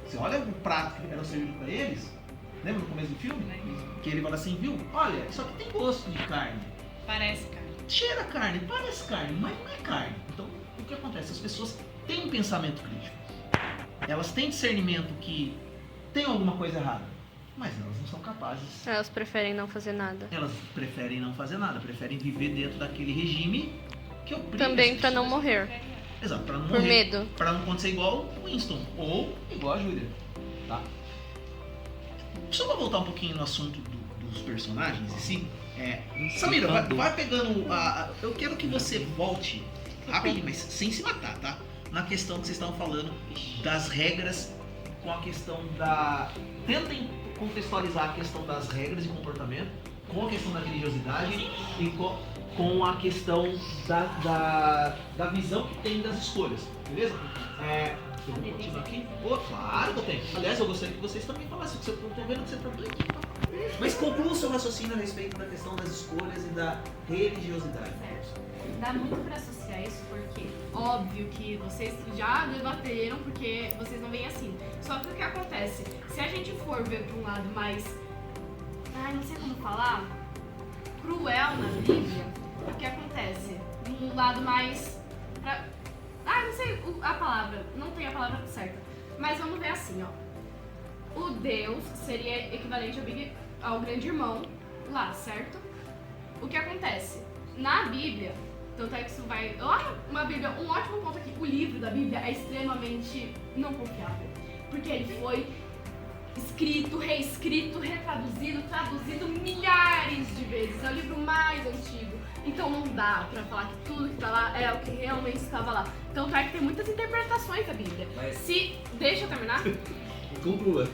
você olha o prato que era servido para eles, lembra no começo do filme? Que ele fala assim, viu, olha, isso aqui tem gosto de carne, Parece, cara. cheira carne, parece carne, mas não é carne. Então, o que acontece? As pessoas têm um pensamento crítico, elas têm discernimento que tem alguma coisa errada, mas elas não são capazes. Elas preferem não fazer nada. Elas preferem não fazer nada, preferem viver dentro daquele regime que obriga Também as pra não pessoas. morrer. Exato, pra não Por morrer. medo. Pra não acontecer igual o Winston ou igual a Júlia, tá? Só pra voltar um pouquinho no assunto dos personagens em si, Samira, vai pegando eu quero que você volte rapidinho, mas sem se matar, tá? Na questão que vocês estavam falando das regras com a questão da... Tentem contextualizar a questão das regras de comportamento com a questão da religiosidade e com a questão da visão que tem das escolhas, beleza? Eu vou continuar aqui. Claro que eu tenho. Aliás, eu gostaria que vocês também falassem, porque eu tô vendo que você tá doido. Mas conclua o seu raciocínio a respeito da questão das escolhas e da religiosidade. Dá muito pra associar isso, porque óbvio que vocês já debateram, porque vocês não veem assim. Só que o que acontece? Se a gente for ver pra um lado mais... não sei como falar. Cruel na Bíblia, o que acontece? Um lado mais... não sei a palavra, não tem a palavra certa. Mas vamos ver assim, ó. O Deus seria equivalente ao grande irmão lá, certo? O que acontece? Na Bíblia, tanto é que isso vai... uma Bíblia, um ótimo ponto aqui. O livro da Bíblia é extremamente não confiável. Porque ele foi escrito, reescrito, retraduzido, traduzido milhares de vezes. É o livro mais antigo. Então não dá pra falar que tudo que tá lá é o que realmente estava lá. Tanto é que tem muitas interpretações da Bíblia. Deixa eu terminar? Conclua.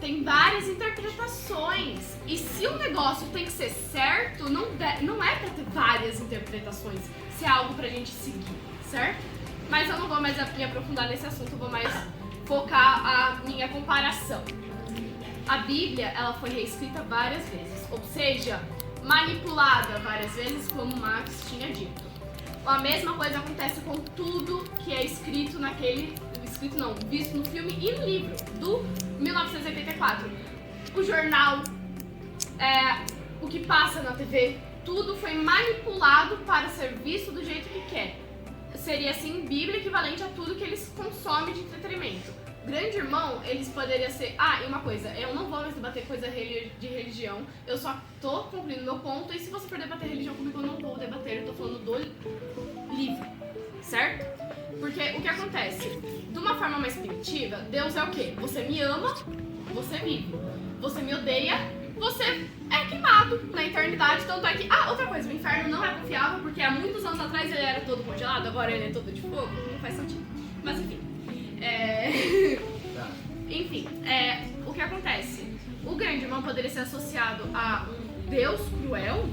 Tem várias interpretações. E se um negócio tem que ser certo, não é pra ter várias interpretações. Se é algo pra gente seguir, certo? Mas eu não vou mais me aprofundar nesse assunto, eu vou mais focar a minha comparação. A Bíblia, ela foi reescrita várias vezes, ou seja, manipulada várias vezes, como o Max tinha dito. A mesma coisa acontece com tudo que é escrito visto no filme e no livro, do 1984. O jornal, o que passa na TV, tudo foi manipulado para ser visto do jeito que quer. Seria, assim, Bíblia equivalente a tudo que eles consomem de entretenimento. Grande Irmão, eles poderiam ser... e uma coisa, eu não vou mais debater coisa de religião, eu só tô concluindo meu ponto, e se você for debater religião comigo, eu não vou debater, eu tô falando do livro, certo? Porque o que acontece? De uma forma mais primitiva, Deus é o quê? Você me ama, você vive. Você me odeia, você é queimado na eternidade, tanto é que... outra coisa, o inferno não é confiável, porque há muitos anos atrás ele era todo congelado, agora ele é todo de fogo, não faz sentido. Mas enfim... Enfim, o que acontece? O grande irmão poderia ser associado a um Deus cruel,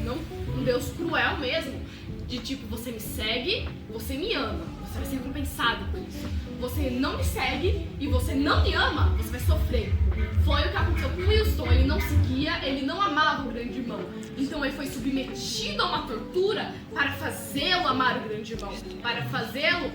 não um Deus cruel mesmo, de tipo, você me segue, você me ama, você vai ser recompensado por isso. Você não me segue e você não me ama, você vai sofrer. Foi o que aconteceu com Wilson, ele não seguia, ele não amava o grande irmão. Então ele foi submetido a uma tortura para fazê-lo amar o grande irmão, para fazê-lo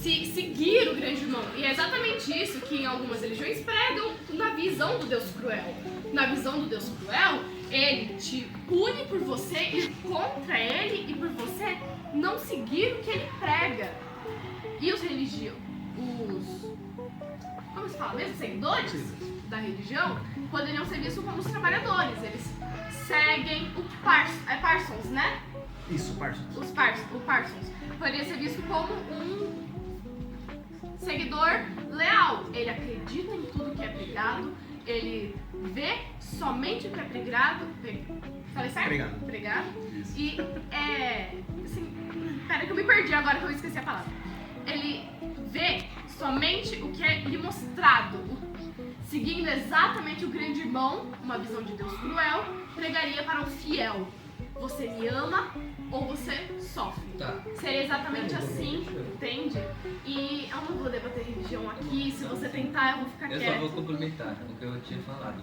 seguir o grande irmão. E é exatamente isso que em algumas religiões pregam na visão do Deus cruel. Na visão do Deus cruel, ele te pune por você ir contra ele e por você não seguir o que ele prega. E os como se fala mesmo? Seguidores da religião poderiam ser vistos como os trabalhadores. Eles seguem o Parsons, né? Isso, Parsons. O Parsons poderia ser visto como um seguidor leal. Ele acredita em tudo que é pregado, ele vê somente o que é pregado. Falei certo? Pregado. E assim, pera que eu me perdi agora que eu esqueci a palavra. Ele vê somente o que é lhe mostrado, seguindo exatamente o grande irmão, uma visão de Deus cruel, pregaria para o fiel. Você me ama ou você sofre. Seria exatamente assim, entende? E eu não vou debater religião aqui, se você tentar eu vou ficar quieta. Eu só vou complementar o que eu tinha falado.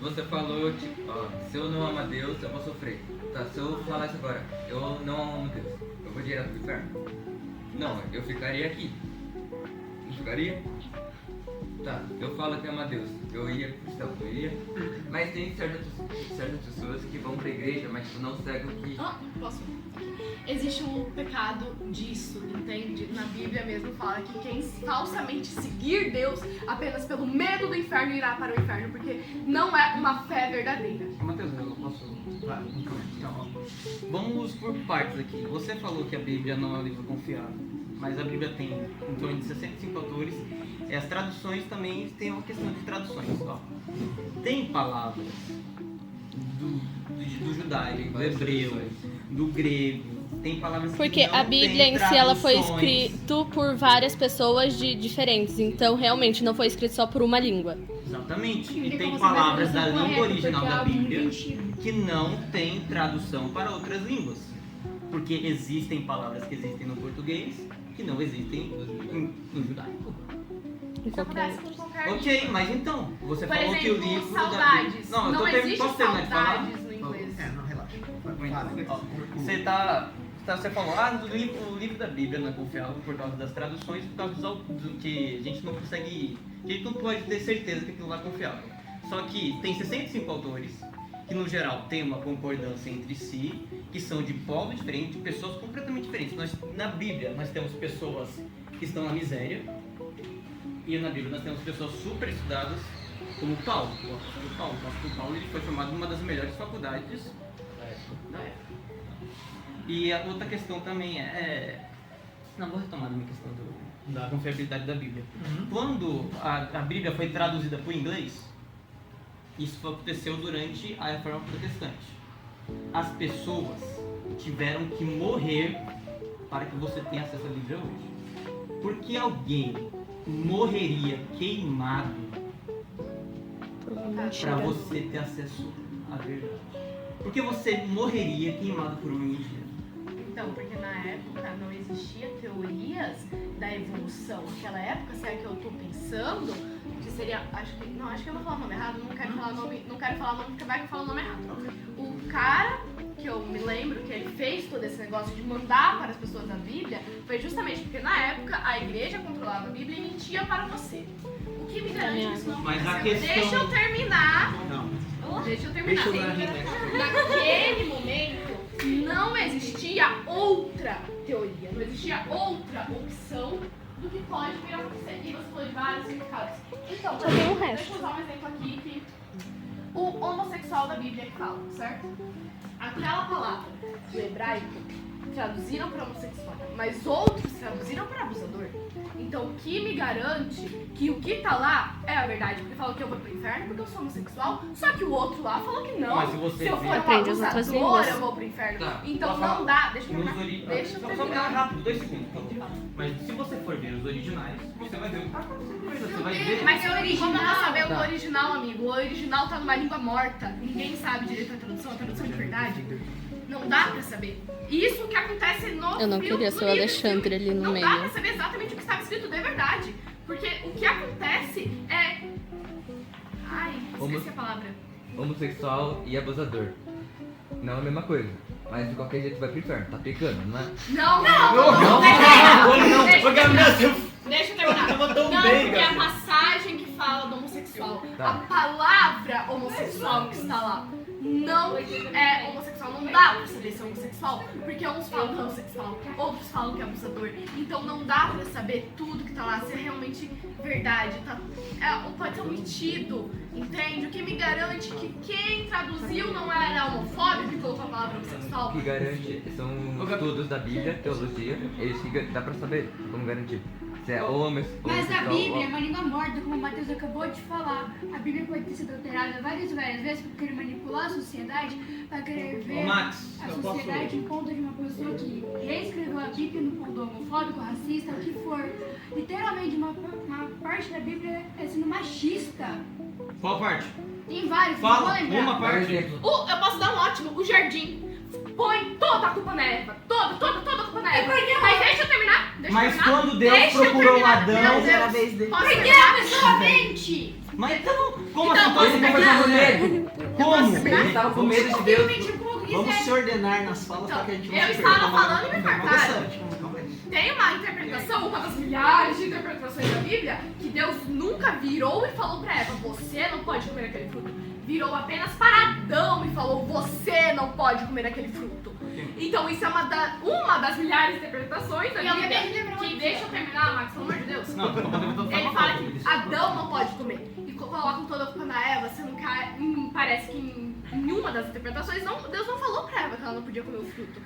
Você falou, tipo, se eu não amo a Deus, eu vou sofrer. Tá, se eu falasse agora, eu não amo Deus, eu vou direto pro inferno? Não, eu ficaria aqui. Não ficaria? Tá, eu falo que amo a Deus, eu ia pro céu, eu ia. Mas tem certas pessoas que vão pra igreja, mas não seguem o que... Posso? Existe um pecado disso, entende? Na Bíblia mesmo fala que quem falsamente seguir Deus apenas pelo medo do inferno irá para o inferno, porque não é uma fé verdadeira. Matheus, eu posso... Então, vamos por partes aqui. Você falou que a Bíblia não é um livro confiável, mas a Bíblia tem em torno de 65 autores. E as traduções também tem uma questão de traduções. Tem palavras do judaico, do hebreu, do grego, tem palavras porque que não a Bíblia tem em si ela foi traduções. escrita por várias pessoas diferentes, então realmente não foi escrito só por uma língua. Exatamente. E Tem tem como palavras saber da a tradução língua correta, original porque é da algo Bíblia muito antigo. que não tem tradução para outras línguas. Porque existem palavras que existem no português que não existem no judaico. Isso acontece com qualquer Ok, mas então, você Por falou exemplo, que o livro saudades. da... Não existe posso terminar de falar? saudades no inglês. Não, relaxa. Você falou, o livro da Bíblia não é confiável por causa das traduções, por causa do que a gente não consegue... A gente não pode ter certeza que aquilo lá é confiável. Só que tem 65 autores que que no geral tem uma concordância entre si, que são de povos diferentes, pessoas completamente diferentes. Na Bíblia nós temos pessoas que estão na miséria, e na Bíblia nós temos pessoas super estudadas, como Paulo. O apóstolo Paulo ele foi formado em uma das melhores faculdades da época. E a outra questão também não vou retomar a minha questão da confiabilidade da Bíblia. Quando a Bíblia foi traduzida para o inglês, isso aconteceu durante a Reforma Protestante. As pessoas tiveram que morrer para que você tenha acesso à Bíblia hoje. Por que alguém morreria queimado para você ter acesso à verdade? Por que você morreria queimado por uma mentira? Então, porque na época não existia teorias da evolução. Naquela época, se é que eu tô pensando, que seria, acho que eu vou falar o nome errado, não quero falar o nome porque vai que eu falo o nome errado. O cara que eu me lembro que ele fez todo esse negócio de mandar para as pessoas a Bíblia foi justamente porque na época a igreja controlava a Bíblia e mentia para você. O que me garante que isso não Mas a aconteceu? questão... Deixa eu terminar. Deixa eu Naquele momento não existia outra teoria, não existia outra opção do que pode vir a acontecer. E você falou de vários significados. Então, deixa eu usar um exemplo aqui que o homossexual da Bíblia fala, certo? Aquela palavra do hebraico traduziram para homossexual, mas outros traduziram para abusador. Então, o que me garante que o que tá lá é a verdade? Porque falou que eu vou pro inferno porque eu sou homossexual, só que o outro lá falou que não. Mas se você eu for um abusador, eu vou pro inferno. Tá. Então não dá. Deixa eu Só terminar. rápido, 2 segundos. Mas se você for ver os originais, você vai ver o que tá acontecendo. Você vai ver. Mas é original. Como eu vou saber o original, amigo? O original tá numa língua morta. Ninguém sabe direito a tradução de verdade. Não dá pra saber. Isso que acontece no Eu não queria ser o Alexandre ali no meio. Não dá pra saber exatamente o que estava escrito de verdade. Porque o que acontece é... Ai, esqueci a palavra. Homossexual e abusador. Não é a mesma coisa. Mas de qualquer jeito vai pro inferno. Tá pecando, não é? Não. Deixa eu terminar. Não, porque é a passagem que fala do homossexual. Tá. A palavra homossexual que está lá não é homossexual. Não dá pra saber se é homossexual, porque uns falam que é homossexual, outros falam que é abusador. Então não dá pra saber tudo que tá lá, se é realmente verdade. Pode ser omitido, entende? O que me garante que quem traduziu não era homofóbico e colocou a palavra homossexual. O que garante são estudos da Bíblia, teologia. Eles dá pra saber como garantir. Se é homem, mas a Bíblia é uma língua morta, como o Matheus acabou de falar. A Bíblia pode ter sido alterada várias vezes por querer manipular a sociedade, para querer ver a sociedade em conta de uma pessoa que reescreveu a Bíblia no ponto homofóbico, racista, o que for. Literalmente, uma parte da Bíblia é sendo machista. Qual parte? Tem vários, Fala, não vou lembrar. uma parte. Eu posso dar um ótimo, o jardim. Põe toda a culpa na Eva. Toda a culpa na Eva. Mas deixa eu terminar. Mas quando Deus procurou Adão... Era a vez dele. Porque a pessoa mente. Mas então, como Então, assim? Ele tava com medo. Como? Ele tava com medo de Deus. Vamos se ordenar nas falas para que a gente não Eu se estava perca. falando e me cortaram. Calma aí. Tem uma interpretação, uma das milhares de interpretações da Bíblia, que Deus nunca virou e falou pra Eva, você não pode comer aquele fruto. Virou apenas para Adão e falou, você não pode comer aquele fruto. Então isso é uma das milhares de interpretações da Bíblia. Que deixa eu terminar, Max, pelo amor de Deus. Não, Ele fala que Adão não pode comer. E colocam toda a culpa na Eva, sendo que parece que em uma das interpretações Deus não falou pra Eva que ela não podia comer o fruto.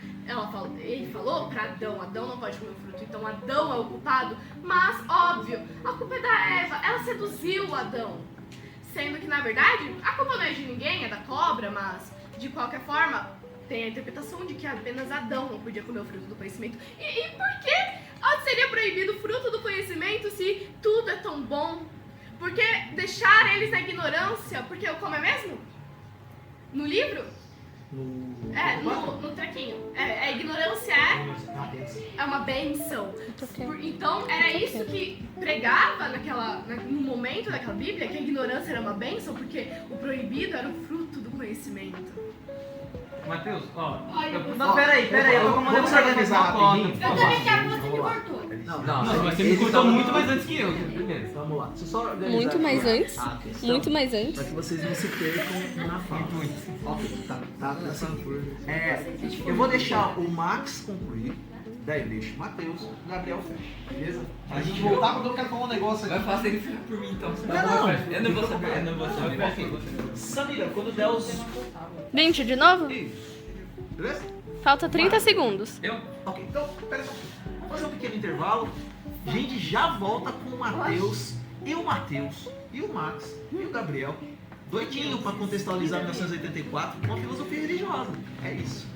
Ele falou pra Adão não pode comer o fruto. Então Adão é o culpado, mas óbvio, a culpa é da Eva, ela seduziu Adão. Sendo que na verdade, a culpa não é de ninguém, é da cobra, mas de qualquer forma, tem a interpretação de que apenas Adão não podia comer o fruto do conhecimento. E por que seria proibido o fruto do conhecimento se tudo é tão bom? Por que deixar eles na ignorância? Porque como é mesmo? No livro? No trequinho. A ignorância é uma benção. Então, era isso que pregava no momento daquela Bíblia, que a ignorância era uma benção, porque o proibido era o fruto do conhecimento. Matheus, Olha, não, peraí, eu vou mandar Vamos organizar rapidinho. Eu também quero, você me cortou. Não, Não, mas você me ele cortou tava- muito mais antes que eu. Primeiro, vamos lá. Deixa eu só organizar Muito mais aqui antes? a questão, Muito mais antes. para que vocês não se percam na fala. Ok, tá assim. Eu vou deixar o Max concluir, daí eu deixo o Matheus, o Gabriel fecha, beleza? A gente voltar porque eu quero falar um negócio Vai aqui. fazer ele ficar por mim então. Não. Eu não vou saber, eu não vou saber. Ok. Samira, quando der os... 20 de novo? Isso. Beleza? Falta 30 segundos. Eu? Ok, então, pera só. Vamos fazer um pequeno intervalo. A gente já volta com o Matheus, e o Max, e o Gabriel, doidinho para contextualizar 1984 com a filosofia religiosa. É isso.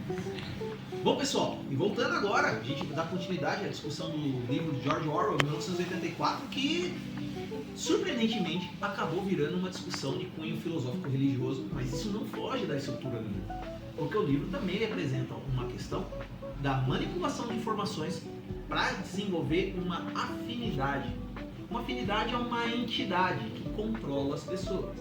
Bom, pessoal, e voltando agora, a gente dá continuidade à discussão do livro de George Orwell, 1984, que surpreendentemente acabou virando uma discussão de cunho filosófico religioso, mas isso não foge da estrutura do livro, porque o livro também representa uma questão da manipulação de informações para desenvolver uma afinidade. Uma afinidade é uma entidade que controla as pessoas.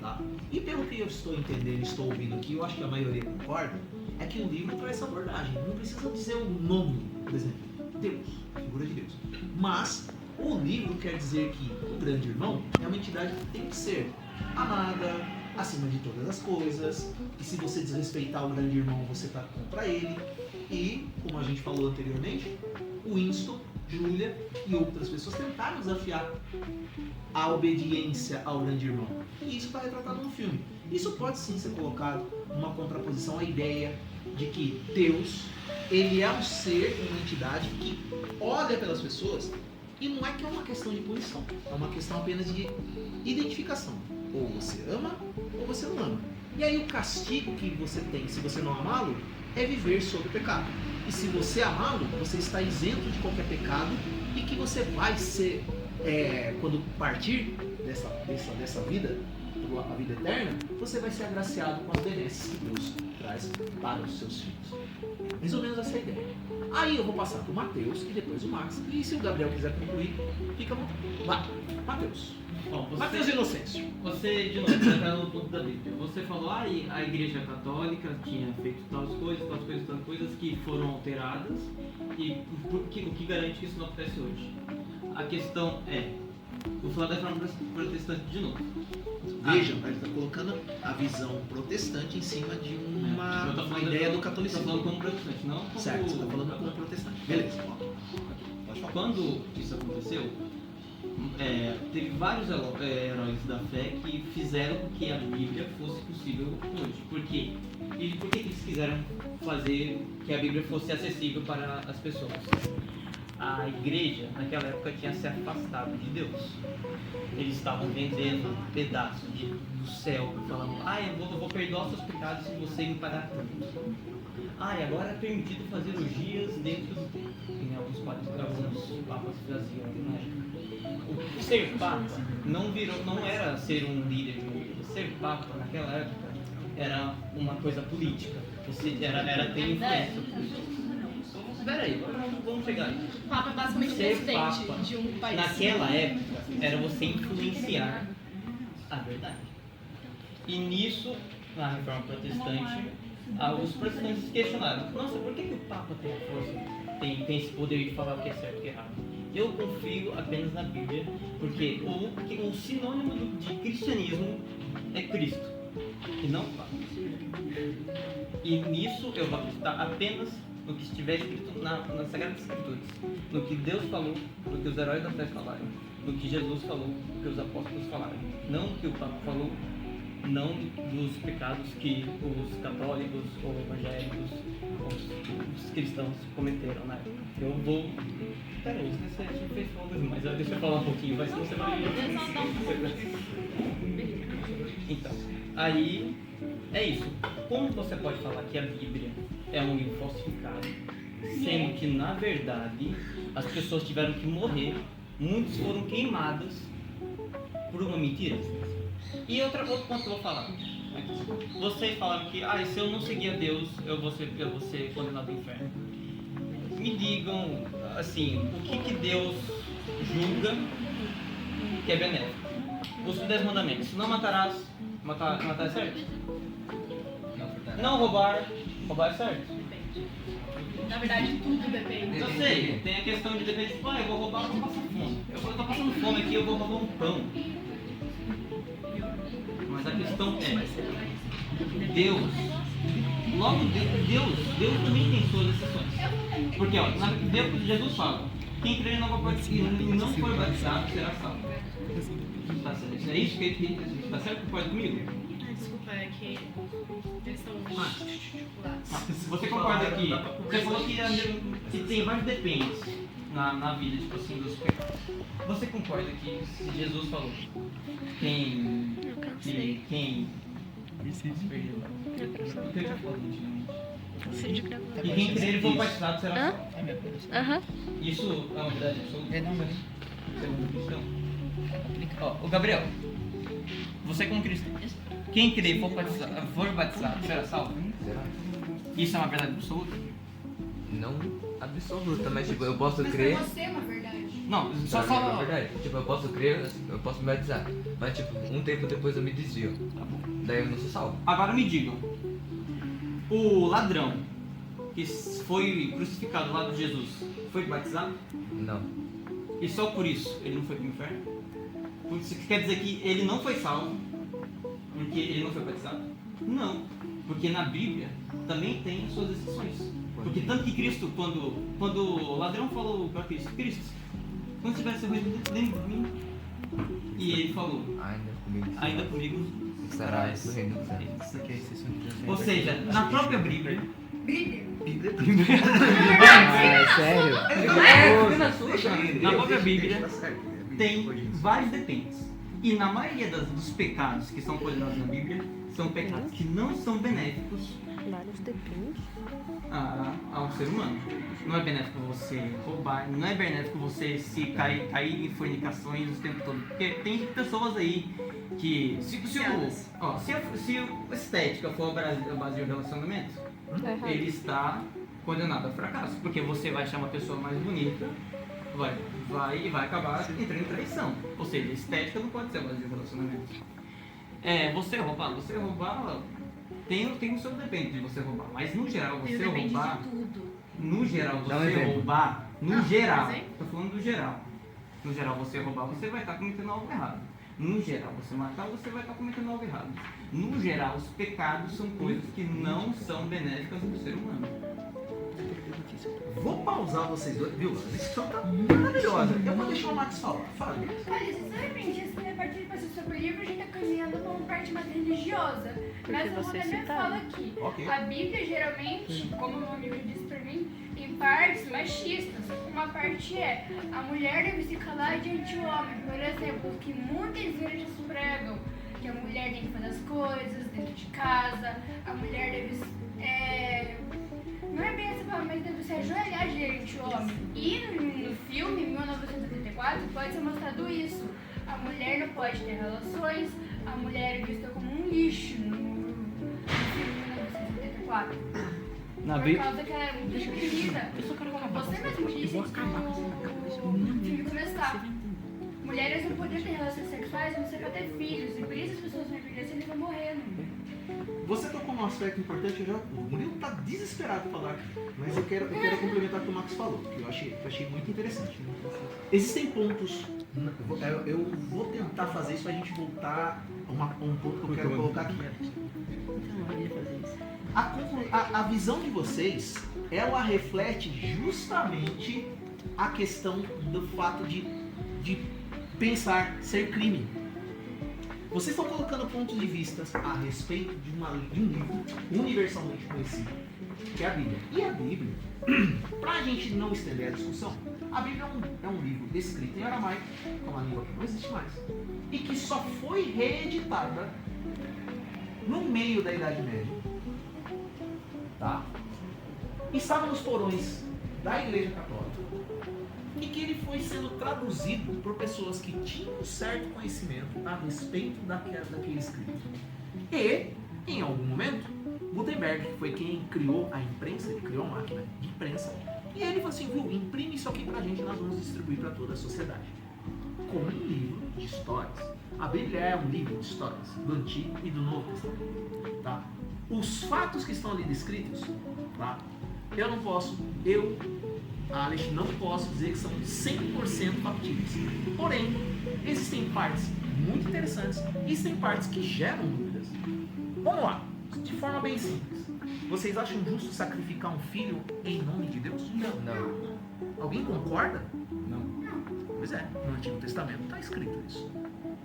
Tá? E pelo que eu estou entendendo, estou ouvindo aqui, eu acho que a maioria concorda, é que o livro traz essa abordagem. Não precisa dizer o nome, por exemplo, Deus, figura de Deus. Mas o livro quer dizer que o grande irmão é uma entidade que tem que ser amada, acima de todas as coisas, e se você desrespeitar o grande irmão, você está contra ele. E, como a gente falou anteriormente, Winston, Julia e outras pessoas tentaram desafiar a obediência ao grande irmão. E isso está retratado no filme. Isso pode sim ser colocado numa contraposição à ideia de que Deus, ele é um ser, uma entidade que olha pelas pessoas, e não é que é uma questão de punição, é uma questão apenas de identificação. Ou você ama, ou você não ama. E aí o castigo que você tem, se você não amá-lo, é viver sob o pecado. E se você amá-lo, você está isento de qualquer pecado e que você vai ser, quando partir dessa vida, a vida eterna, você vai ser agraciado com as benesses que Deus traz para os seus filhos. Mais ou menos essa é a ideia. Aí eu vou passar para o Matheus e depois o Max. E se o Gabriel quiser concluir, fica bom. Vai, Matheus. Bom, Matheus Inocêncio. Você, de novo, entra no ponto da Bíblia. Você falou, a Igreja Católica tinha feito tais coisas que foram alteradas e o que garante que isso não acontece hoje? A questão é, vou falar da forma protestante de novo. Veja, ele está colocando a visão protestante em cima de uma ideia do catolicismo. Estou falando como protestante, não como... Certo, você está falando como protestante. Beleza, pode falar. Quando isso aconteceu, teve vários heróis da fé que fizeram com que a Bíblia fosse possível hoje. Por quê? E por que eles quiseram fazer que a Bíblia fosse acessível para as pessoas? A igreja, naquela época, tinha se afastado de Deus. Eles estavam vendendo pedaços do céu, falando, eu vou perdoar seus pecados se você me pagar tanto. Agora é permitido fazer orgias dentro do templo. Em alguns papas faziam na época. O ser papa não era ser um líder de uma igreja. Ser papa, naquela época, era uma coisa política. Era ter influência. Peraí, vamos chegar aí. O Papa é basicamente presidente de um país. Naquela época, era você influenciar a verdade. E nisso, na Reforma Protestante, os protestantes questionaram, nossa, por que o Papa tem a força, tem esse poder de falar o que é certo e o que é errado? Eu confio apenas na Bíblia, porque o sinônimo de cristianismo é Cristo, e não o Papa. E nisso eu vou acreditar apenas no que estiver escrito nas Sagradas Escrituras, no que Deus falou, no que os heróis da fé falaram, no que Jesus falou, no que os apóstolos falaram, não no que o Papa falou, não dos pecados que os católicos ou evangélicos ou os cristãos cometeram na época. Eu vou... Peraí, você fez fogo, mas deixa eu falar um pouquinho, vai ser você vai... Então, aí é isso. Como você pode falar que a Bíblia é um livro falsificado, sendo que, na verdade, as pessoas tiveram que morrer, muitos foram queimados por uma mentira? E outro ponto que eu vou falar. Aqui. Vocês falaram que se eu não seguir a Deus, eu vou ser condenado ao inferno. Me digam, assim, o que Deus julga que é benéfico? Os 10 mandamentos. Não matarás. Matar é certo? Não roubar. Roubar é certo? Na verdade, tudo depende. Eu sei, tem a questão de depende, tipo, eu vou roubar, eu vou passar fome. Eu tô passando fome aqui, eu vou roubar um pão. Mas a questão é, Deus também tem suas exceções. Porque, ó, Jesus fala, quem crer não for batizado será salvo. Tá certo? É isso que ele tá certo? Concorda comigo? Desculpa, é que eles estão lá. Você concorda aqui? Você falou que tem vários dependentes na vida, tipo assim, dos pecados. Você concorda que se Jesus falou quem e quem crer ele for batizado será salvo. Isso é uma verdade absoluta? É, não, mas segundo cristão. Ó, o Gabriel, você como cristão, quem crer e for batizado será salvo? Isso é uma verdade absoluta? Não absoluta, mas tipo, eu posso crer. Mas pra você é uma verdade. Não, só É fala. verdade. Tipo, eu posso crer, eu posso me batizar. Mas tipo, um tempo depois eu me desvio. Daí eu não sou salvo. Agora me digam, o ladrão que foi crucificado ao lado de Jesus foi batizado? Não. E só por isso ele não foi para o inferno? Isso quer dizer que ele não foi salvo porque ele não foi batizado? Não, porque na Bíblia também tem as suas exceções. Porque tanto que Cristo, quando o ladrão falou para Cristo, quando tiver seu reino, lembra de mim? E ele falou, ainda comigo estarás no reino dos céus. Ou seja, na própria Bíblia. Sério? Na própria Bíblia tem vários dependentes. E na maioria dos pecados que são condenados na Bíblia, são pecados que não são benéficos ao ser humano. Não é benéfico você roubar, não é benéfico você se cair em fornicações o tempo todo. Porque tem pessoas aí que, se a estética for a base do relacionamento, ele está condenado ao fracasso. Porque você vai achar uma pessoa mais bonita, vai acabar entrando em traição. Ou seja, a estética não pode ser a base do relacionamento. Você roubar tem o seu depende de você roubar, mas no geral você roubar. No geral você roubar. No geral, tô falando do geral. No geral você roubar, você vai estar cometendo algo errado. No geral você matar, você vai estar cometendo algo errado. No geral, os pecados são coisas que não são benéficas ao ser humano. Vou pausar vocês dois, viu? A discussão tá maravilhosa. Eu vou deixar o Max falar. Fale. Olha, sinceramente, essa participação sobre o livro, a gente tá caminhando para uma parte mais religiosa. Mas eu vou dar minha fala aqui. Okay. A Bíblia, geralmente, como o meu amigo disse pra mim, tem partes machistas. Uma parte é, a mulher deve se calar diante do homem. Por exemplo, que muitas igrejas pregam que a mulher tem que fazer as coisas dentro de casa, a mulher deve... não é bem essa palavra, mas deve se ajoelhar diante do homem. E no filme, 1984, pode ser mostrado isso. A mulher não pode ter relações, a mulher é vista como um lixo no filme 1984. Por causa que ela é muito reprimida. Você mesmo disse no filme começar. Mulheres não poderiam ter relações sexuais, a não ser pra ter filhos. E por isso as pessoas vão envelhecer e vão morrendo. Você tocou num aspecto importante, o Murilo tá desesperado pra falar aqui, mas eu quero complementar o que o Max falou, que eu achei muito interessante. Existem pontos, eu vou tentar fazer isso pra gente voltar a um ponto que eu quero colocar aqui. A visão de vocês, ela reflete justamente a questão do fato de pensar ser crime. Vocês estão colocando pontos de vista a respeito de um livro universalmente conhecido, que é a Bíblia. E a Bíblia, para a gente não estender a discussão, a Bíblia é um livro escrito em aramaico, que é uma língua que não existe mais, e que só foi reeditada no meio da Idade Média. Tá? Estava nos porões da Igreja Católica, e que ele foi sendo traduzido por pessoas que tinham um certo conhecimento a respeito daquele escrito. E, em algum momento, Gutenberg, que foi quem criou a imprensa, ele criou a máquina de imprensa, e ele falou assim, viu, imprime isso aqui pra gente, nós vamos distribuir para toda a sociedade. Como um livro de histórias. A Bíblia é um livro de histórias do Antigo e do Novo Testamento. Tá? Os fatos que estão ali descritos, tá? Alex, não posso dizer que são 100% factíveis. Porém, existem partes muito interessantes e existem partes que geram dúvidas. Vamos lá, de forma bem simples. Vocês acham justo sacrificar um filho em nome de Deus? Não. Alguém concorda? Não. Pois é, no Antigo Testamento está escrito isso.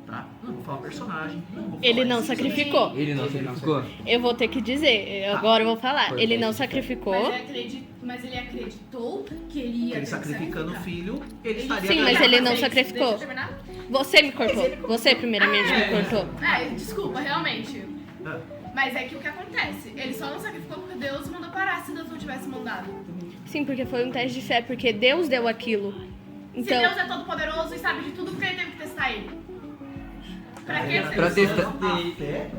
Tá? Não vou falar personagem, não vou falar Ele não isso. sacrificou. Ele não sacrificou? Eu vou ter que dizer, agora eu vou falar. Ele não sacrificou. Mas ele acreditou que ele ia Ele sacrificando o filho, ele estaria Sim, mas ganhando. ele não sacrificou. Deixa eu terminar? Você me cortou. Você primeiramente me cortou. Desculpa, realmente. Mas é que o que acontece? Ele só não sacrificou porque Deus mandou parar, se Deus não tivesse mandado. Sim, porque foi um teste de fé, porque Deus deu aquilo. Então, Se Deus é todo poderoso e sabe de tudo, por que ele teve que testar ele? Pra quê? Pra testar.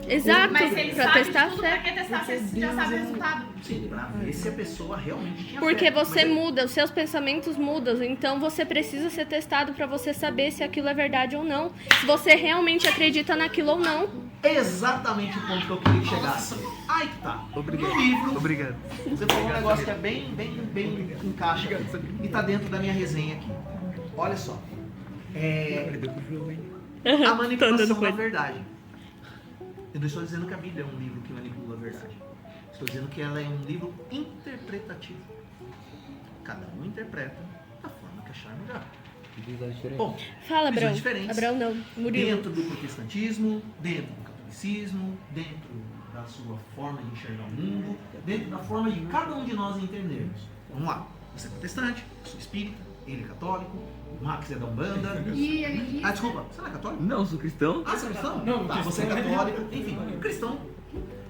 exato, Mas se ele pra sabe testar a de tudo, fé. pra que testar se ele já sabe o resultado? Sim, pra ver se a pessoa realmente tinha Porque fé. você Mas muda, os seus pensamentos mudam, então você precisa ser testado pra você saber se aquilo é verdade ou não. Se você realmente acredita naquilo ou não. exatamente o ponto que eu queria que chegasse. Aí que tá. Obrigado. No livro, Obrigado. você falou um negócio que é bem encaixa e tá dentro da minha resenha aqui. Olha só. A manipulação da verdade. Eu não estou dizendo que a Bíblia é um livro que manipula a verdade. Estou dizendo que ela é um livro interpretativo. Cada um interpreta da forma que achar melhor. Bom, Fala, visões Abrão. diferentes. Abrão não, Murilo. Dentro do protestantismo, dentro do catolicismo, dentro da sua forma de enxergar o mundo, dentro da forma de cada um de nós entendermos. Vamos lá. Você é protestante, eu sou espírita, ele é católico, o Max é da Umbanda. E ele disse... Desculpa, você não é católico? Não, eu sou cristão. Você é cristão? Não, tá, você é católico, enfim, cristão.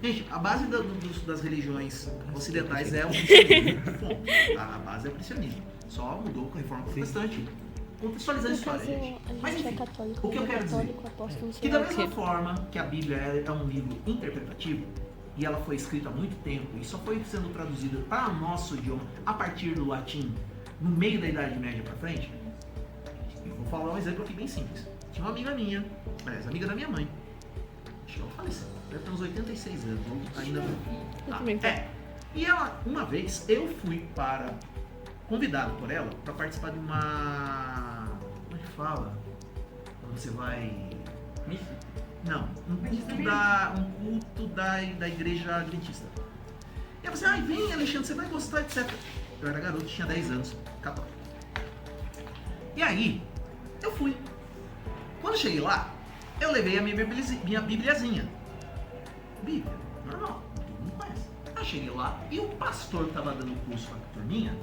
Gente, a base das religiões ocidentais é o cristianismo. Bom, a base é o cristianismo. Só mudou com a reforma protestante. Contextualizando a história, gente. Mas enfim, o que eu quero dizer? Que da mesma forma que a Bíblia é um livro interpretativo, e ela foi escrita há muito tempo, e só foi sendo traduzida para o nosso idioma a partir do latim, no meio da Idade Média para frente, eu vou falar um exemplo aqui bem simples. Tinha uma amiga minha, aliás, amiga da minha mãe, acho que ela faleceu, deve ter uns 86 anos, ainda não. E ela, uma vez, eu fui convidado por ela para participar de uma... como é que fala? Quando você vai... Não, um culto da igreja adventista. E ela falou assim, vem Alexandre, você vai gostar, etc. Eu era garoto, tinha 10 anos, católico. E aí, eu fui. Quando cheguei lá, eu levei a minha bibliazinha. Bíblia, normal, todo mundo conhece. Aí cheguei lá e o pastor que tava dando o curso pra turminha,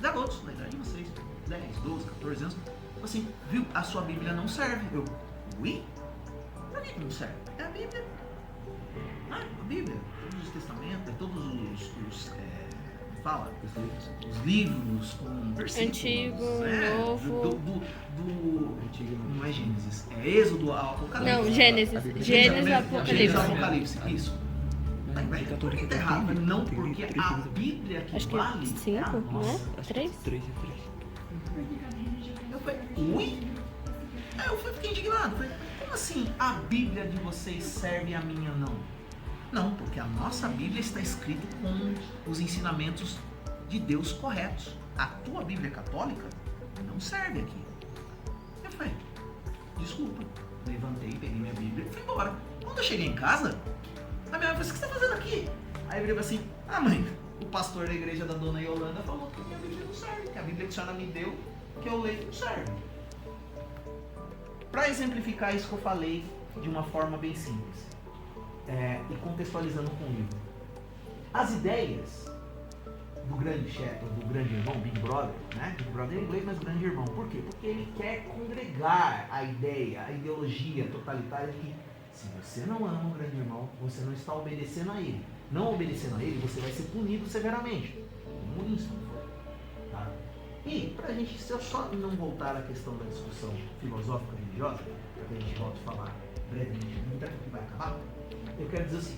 garotos, na idade de vocês, 10, 12, 14 anos, falou assim, viu, a sua Bíblia não serve. Eu, ui? Pra que não serve? É a Bíblia. A Bíblia, todos os testamentos, todos os livros com versículos. Antigo, Novo. Não é Gênesis, é Êxodo, Apocalipse. Não, Gênesis, Apocalipse. Gênesis, Apocalipse, isso. Tá errado, não, porque a Bíblia que Acho que vale 5, é a não nossa. é? 3? Eu falei, ui? Aí eu fiquei indignado. Falei, como assim a Bíblia de vocês serve e a minha não? Não, porque a nossa Bíblia está escrita com os ensinamentos de Deus corretos. A tua Bíblia católica não serve aqui. Eu falei, desculpa. Levantei, peguei minha Bíblia e fui embora. Quando eu cheguei em casa, a minha mãe falou, o que você está fazendo aqui? Aí eu virei assim, mãe, o pastor da igreja da dona Yolanda falou que a minha Bíblia não serve, que a Bíblia que a senhora me deu, que eu leio, não serve. Para exemplificar isso que eu falei de uma forma bem simples, e contextualizando com o livro, as ideias do grande chefe, do grande irmão, Big Brother, né? Big Brother é inglês, mas grande irmão. Por quê? Porque ele quer congregar a ideia, a ideologia totalitária de que se você não ama o grande irmão, você não está obedecendo a ele. Não obedecendo a ele, você vai ser punido severamente. Como isso não foi. Tá? E, pra gente só não voltar à questão da discussão filosófica religiosa, para que a gente volte a falar brevemente, muito que vai acabar, eu quero dizer assim,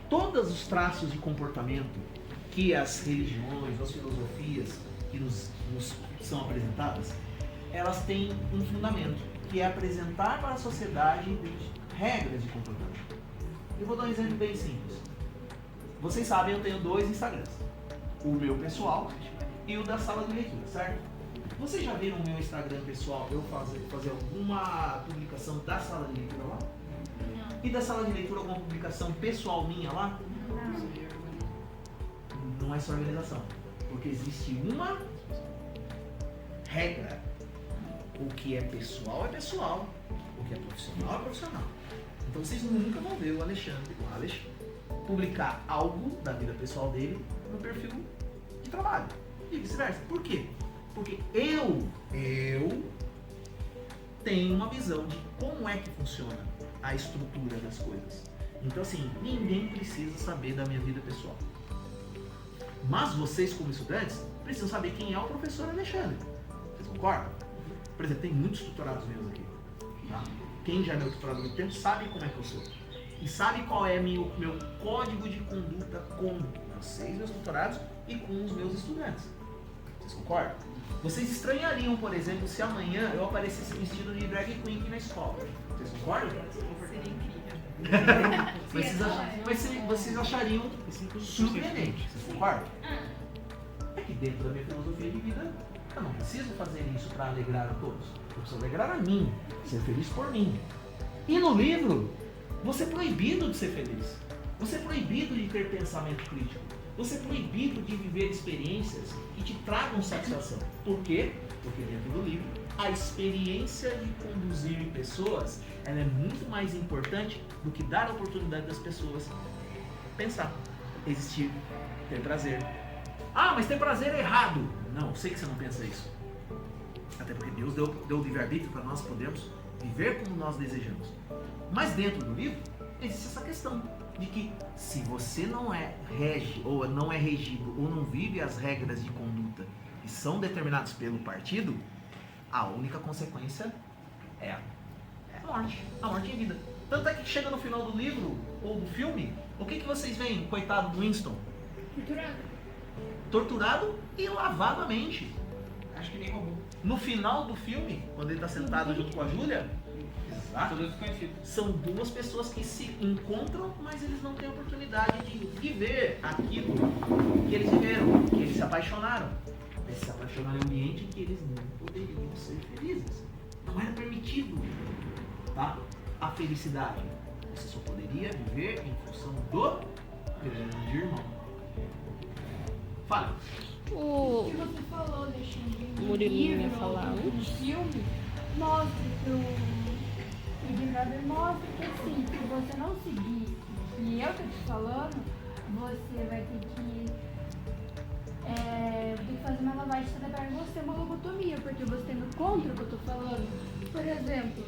todos os traços de comportamento que as religiões, as filosofias que nos são apresentadas, elas têm um fundamento, que é apresentar para a sociedade regras de comportamento. Eu vou dar um exemplo bem simples. vocês sabem, eu tenho 2 Instagrams. O meu pessoal e o da sala de leitura, certo? Vocês já viram o meu Instagram pessoal eu fazer alguma publicação da sala de leitura lá? Não. E da sala de leitura alguma publicação pessoal minha lá? Não é só organização. Porque existe uma regra. O que é pessoal, o que é profissional, Então vocês nunca vão ver o Alexandre publicar algo da vida pessoal dele no perfil de trabalho. E vice-versa. Por quê? Porque eu tenho uma visão de como é que funciona a estrutura das coisas. Então assim, ninguém precisa saber da minha vida pessoal. Mas vocês, como estudantes, precisam saber quem é o professor Alexandre. Vocês concordam? Por exemplo, tem muitos tutorados meus aqui. Tá? Quem já é meu tutorado há muito tempo sabe como é que eu sou. E sabe qual é meu código de conduta com vocês, meus tutorados, e com os meus estudantes. Vocês concordam? Vocês estranhariam, por exemplo, se amanhã eu aparecesse vestido de drag queen aqui na escola. Vocês concordam? Seria incrível. Vocês achariam surpreendente. Vocês concordam? É que dentro da minha filosofia de vida, eu não preciso fazer isso para alegrar a todos. Eu preciso alegrar a mim, ser feliz por mim. E no livro, você é proibido de ser feliz. Você é proibido de ter pensamento crítico. Você é proibido de viver experiências que te tragam satisfação. Por quê? Porque dentro do livro, a experiência de conduzir pessoas, ela é muito mais importante do que dar a oportunidade das pessoas pensar, existir, ter prazer. Ah, mas ter prazer é errado. Não, eu sei que você não pensa isso. Até porque Deus deu o livre-arbítrio para nós podermos viver como nós desejamos. Mas dentro do livro, existe essa questão de que se você não é regido ou não vive as regras de conduta que são determinadas pelo partido, a única consequência é a morte. A morte em vida. Tanto é que chega no final do livro ou do filme, o que vocês veem? Coitado do Winston. Torturado e lavado a mente. Acho que nem roubou. No final do filme, quando ele está sentado junto com a Júlia, são 2 pessoas que se encontram, mas eles não têm a oportunidade de viver aquilo que eles viveram, que eles se apaixonaram. Eles se apaixonaram em um ambiente em que eles não poderiam ser felizes. Não era permitido, tá? A felicidade. Você só poderia viver em função do grande irmão. Fala. O que você falou, Alexandre, no Murilinho ia livro, falar no filme, mostra pro Big Brother, mostra que assim, se você não seguir o que eu tô te falando, você vai ter que fazer uma lavagem cerebral em você, uma lobotomia, porque você tá indo contra o que eu tô falando. Por exemplo,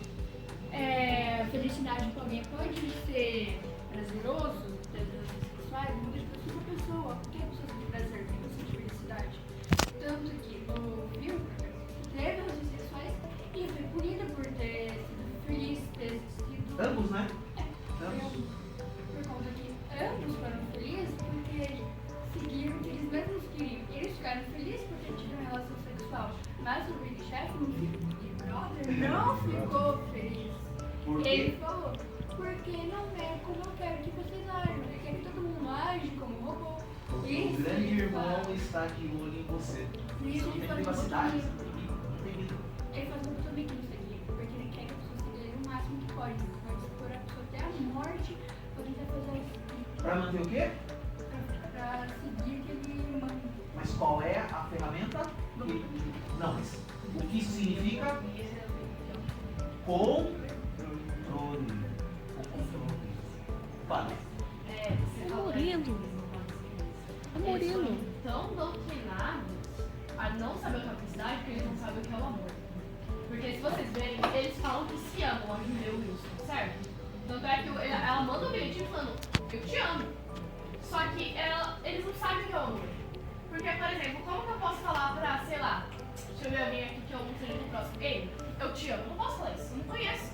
felicidade com alguém pode ser prazeroso, ter prazeres sexuais, muitas pessoas uma pessoa. Por que a pessoa sente prazer? Tem pessoa de felicidade. Tanto que no filme, teve relações sexuais e foi punida por ter sido feliz, ter sido... Ambos, né? Ambos. Por conta que ambos foram felizes porque seguiram o que eles mesmos queriam. Eles ficaram felizes por ter tido uma relação sexual. Mas o Big Chef, no filme do Big Brother, não ficou feliz. Por quê? Ele falou, porque não é como eu quero que vocês agem. Eu quero que todo mundo age como um robô. Porque o grande irmão está de olho em você. Por isso Não ele tem faz privacidade, lobotomia. não tem vida. Ele faz lobotomia que isso aqui, porque ele quer que a pessoa se dê o máximo que pode. Pode expor a pessoa até a morte, pra tentar fazer isso. Pra manter o quê? Pra seguir o que ele manda. Mas qual é a ferramenta? Não, mas o que isso significa? Controle. O controle. Fala. Tá morrendo. Tá morrendo. Tão doutrinados a não saber o que é a felicidade que eles não sabem o que é o amor. Porque se vocês verem, eles falam que se amam, a Julia e o Wilson, certo? Tanto é que ela manda um bilhetinho falando, eu te amo. Só que eles não sabem o que é o amor. Porque, por exemplo, como que eu posso falar pra, sei lá, deixa eu ver alguém aqui que eu não seja do próximo, ei, eu te amo, eu não posso falar isso, eu não conheço.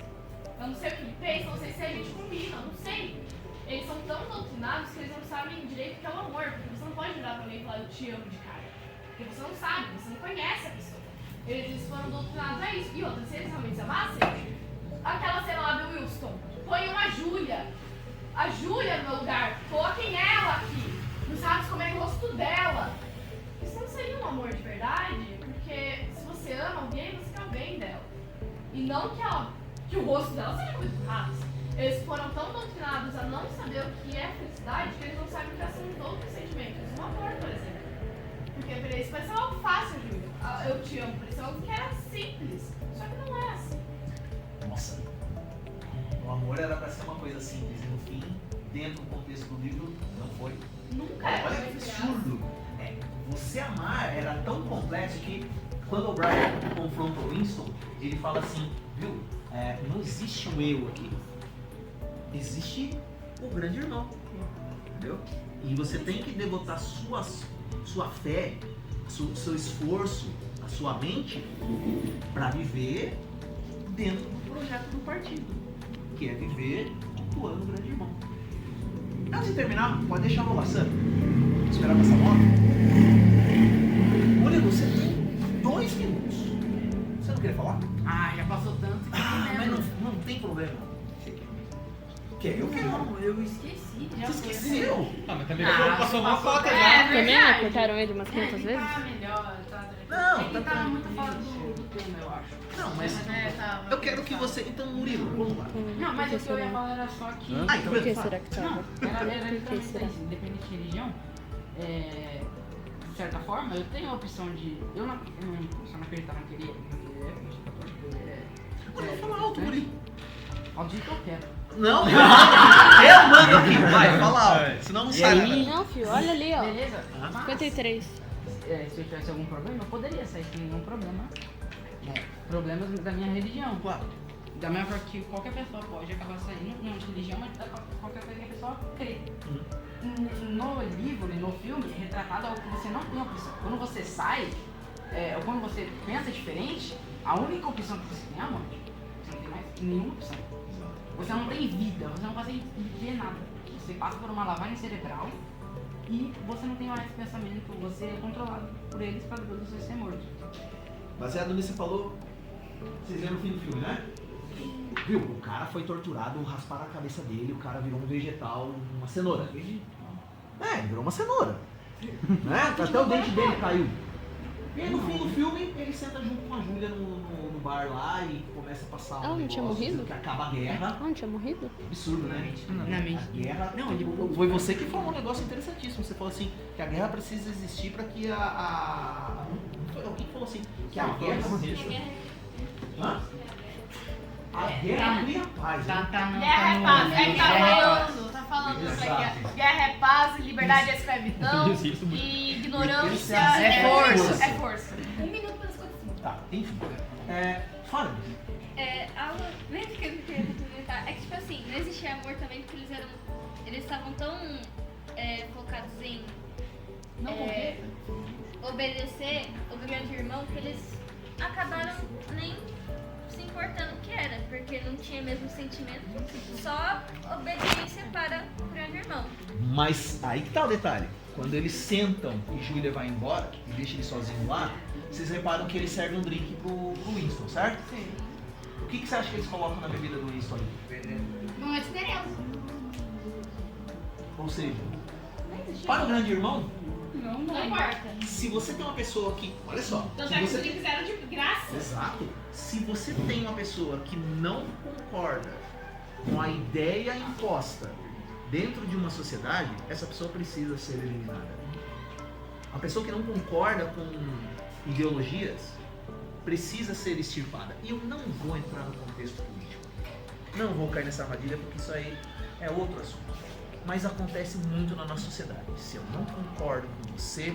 Eu não sei o que ele pensa, não sei se a gente combina, eu não sei. Eles são tão doutrinados que eles não sabem direito o que é o amor, porque você não pode virar pra alguém e falar eu te amo de cara. Porque você não sabe, você não conhece a pessoa. Eles foram doutrinados a isso. E outra, se eles realmente se amassem, aquela cena lá do Wilson, ponham a Júlia no meu lugar, coloquem ela aqui. não que o rosto dela seja coisas erradas. Eles foram tão doutrinados a não saber o que é felicidade que eles não sabem o que são os outros sentimentos. O amor, por exemplo. Porque pra eles parece algo fácil, Júlio. Eu te amo, parece algo que era simples. Só que não é assim. Nossa, o amor era pra ser uma coisa simples e no fim, dentro do contexto do livro, não foi. Nunca é. Olha que absurdo. Você amar era tão complexo que quando o Brian confronta o Winston, ele fala assim, viu, não existe um eu aqui. Existe o grande irmão. Entendeu? E você tem que devotar sua fé, seu esforço, a sua mente para viver dentro do projeto do partido, que é viver cultuando o grande irmão. Antes de terminar, pode deixar rolar, Sam. Esperar passar a moto. Murilo, você tem 2 minutos. Você não queria falar? Ah, já passou tanto que Mas não tem problema. Quer? Eu quero. Não, eu esqueci. Já Você esqueceu? Mas também Ah, passou uma passou foto tempo. já. Também não cortaram ele umas 500 vezes? Tá melhor, tá. Não, É que tá tava tranquilo. muito fora do tema, eu acho. Não, mas Tá, eu quero que você... Então, Murilo, vamos lá. Não, mas o que eu ia falar era só que... Então, Por que beleza, será que Não, tava? era Por que literalmente será? isso, independente de religião, de certa forma, eu tenho a opção de... Eu não acreditar naquele Murilo, fala alto, Murilo. Ao dia que eu quero. Não, eu mando aqui. Vai, fala alto. Senão não sai. Não, filho, olha ali, ó. Beleza? Mas, 53. se eu tivesse algum problema, eu poderia sair sem nenhum problema. Problemas da minha religião. Claro. Da mesma forma que qualquer pessoa pode acabar saindo, não de religião, mas qualquer coisa que a pessoa crê. No livro e no filme é retratado algo que você não tem opção. Quando você sai, ou quando você pensa diferente, a única opção que você tem é a morte. Você não tem mais nenhuma opção. Você não tem vida, você não consegue ver nada. Você passa por uma lavagem cerebral e você não tem mais pensamento, você é controlado por eles para depois você ser morto. Baseado nisso que você falou, vocês viram no fim do filme, né? Viu? O cara foi torturado, rasparam a cabeça dele, o cara virou um vegetal, uma cenoura. Ele virou uma cenoura. Né? Até o dente dele caiu. E aí no fim do filme, ele senta junto com a Júlia no bar lá e começa a passar Ela não tinha morrido? que acaba a guerra. Não tinha morrido? Absurdo, né? Na mente. A guerra. Não, ele... Foi você que falou um negócio interessantíssimo. Você falou assim, que a guerra precisa existir para que alguém falou assim, que a guerra... Hã? A guerra cria paz. Tá Guerra é paz, é que tá falando isso aqui. Guerra é paz, liberdade é escravidão e ignorância é força. É força. 1 minuto para as coisas. Tá, enfim. Fala. Algo mesmo que eu queria complementar é que, tipo assim, não existia amor também porque eles estavam tão focados em obedecer o grande irmão que eles acabaram nem se importando o que era, porque não tinha mesmo sentimento, só obediência para o grande irmão. Mas aí que tá o detalhe. Quando eles sentam e Júlia vai embora e deixa ele sozinho lá, vocês reparam que ele serve um drink pro Winston, certo? Sim. O que você acha que eles colocam na bebida do Winston ali? Não é diferente. Ou seja, para o grande irmão, Não importa. se você tem uma pessoa que... Olha só. Tanto Se é que você eles fizeram de graça. Exato. Se você tem uma pessoa que não concorda com a ideia imposta dentro de uma sociedade, essa pessoa precisa ser eliminada. Uma pessoa que não concorda com ideologias precisa ser extirpada. E eu não vou entrar no contexto político. Não vou cair nessa armadilha porque isso aí é outro assunto. Mas acontece muito na nossa sociedade. Se eu não concordo com você,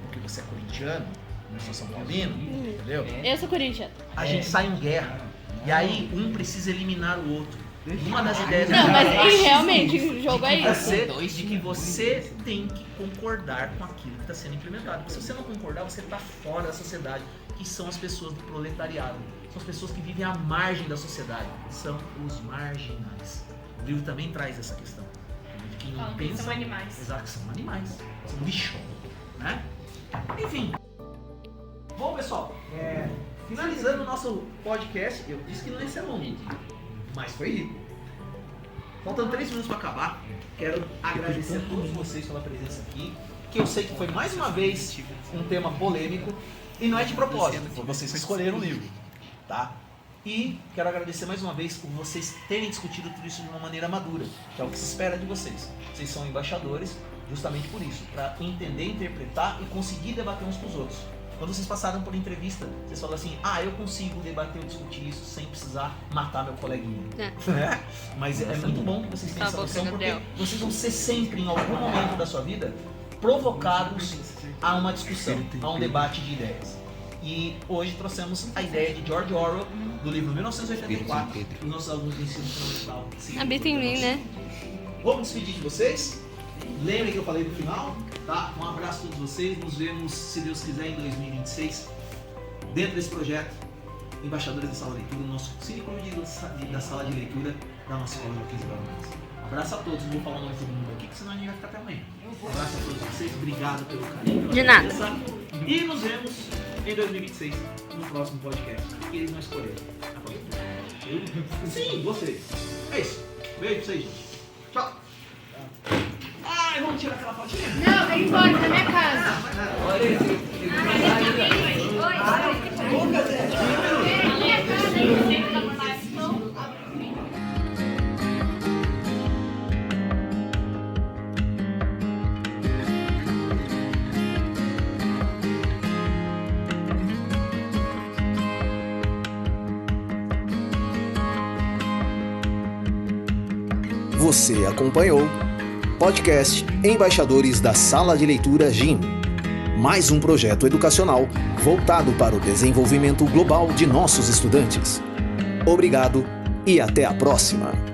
porque você é corintiano, eu sou São Paulino, entendeu? Eu sou corintiano. A gente sai em guerra. E aí um precisa eliminar o outro. Uma das ideias Não, mas guerra e realmente o jogo é isso. de que você tem que concordar com aquilo que está sendo implementado. Porque se você não concordar, você está fora da sociedade, que são as pessoas do proletariado. São as pessoas que vivem à margem da sociedade. São os marginais. O livro também traz essa questão. De que não Que pensa... são animais. Exato, que são animais. São bichos. Né? Enfim. Bom, pessoal, finalizando o nosso podcast, eu disse que não ia ser longo, mas foi rico. Faltando 3 minutos para acabar, quero agradecer a todos vocês pela presença aqui, que eu sei que foi mais uma vez um tema polêmico, e não é de propósito, foi vocês que escolheram o livro, tá? E quero agradecer mais uma vez por vocês terem discutido tudo isso de uma maneira madura, que é o que se espera de vocês. Vocês são embaixadores justamente por isso, para entender, interpretar e conseguir debater uns com os outros. Quando vocês passaram por entrevista, vocês falam assim, eu consigo debater ou discutir isso sem precisar matar meu coleguinha. Mas é muito bom que vocês tenham essa noção, porque vocês vão ser sempre, em algum momento da sua vida, provocados a uma discussão, a um debate de ideias. E hoje trouxemos a ideia de George Orwell, do livro 1984, que os nossos alunos de ensino fundamental. Habita em mim, né? Vou me despedir de vocês. Lembrem que eu falei no final, tá? Um abraço a todos vocês. Nos vemos, se Deus quiser, em 2026, dentro desse projeto, Embaixadores da Sala de Leitura, no nosso círculo da Sala de Leitura da nossa escola de 15 Baronas. Abraço a todos. Não vou falar o nome de todo mundo aqui, que senão a gente vai ficar até amanhã. Um abraço a todos vocês. Obrigado pelo carinho. De nada. E nos vemos em 2026, no próximo podcast, que eles não escolheram. Sim, vocês. É isso. Beijo pra vocês, gente. Tchau. Vamos tirar aquela fotinha? Não, vem embora, da minha casa. Olha esse. Você acompanhou podcast Embaixadores da Sala de Leitura GIM, mais um projeto educacional voltado para o desenvolvimento global de nossos estudantes. Obrigado e até a próxima!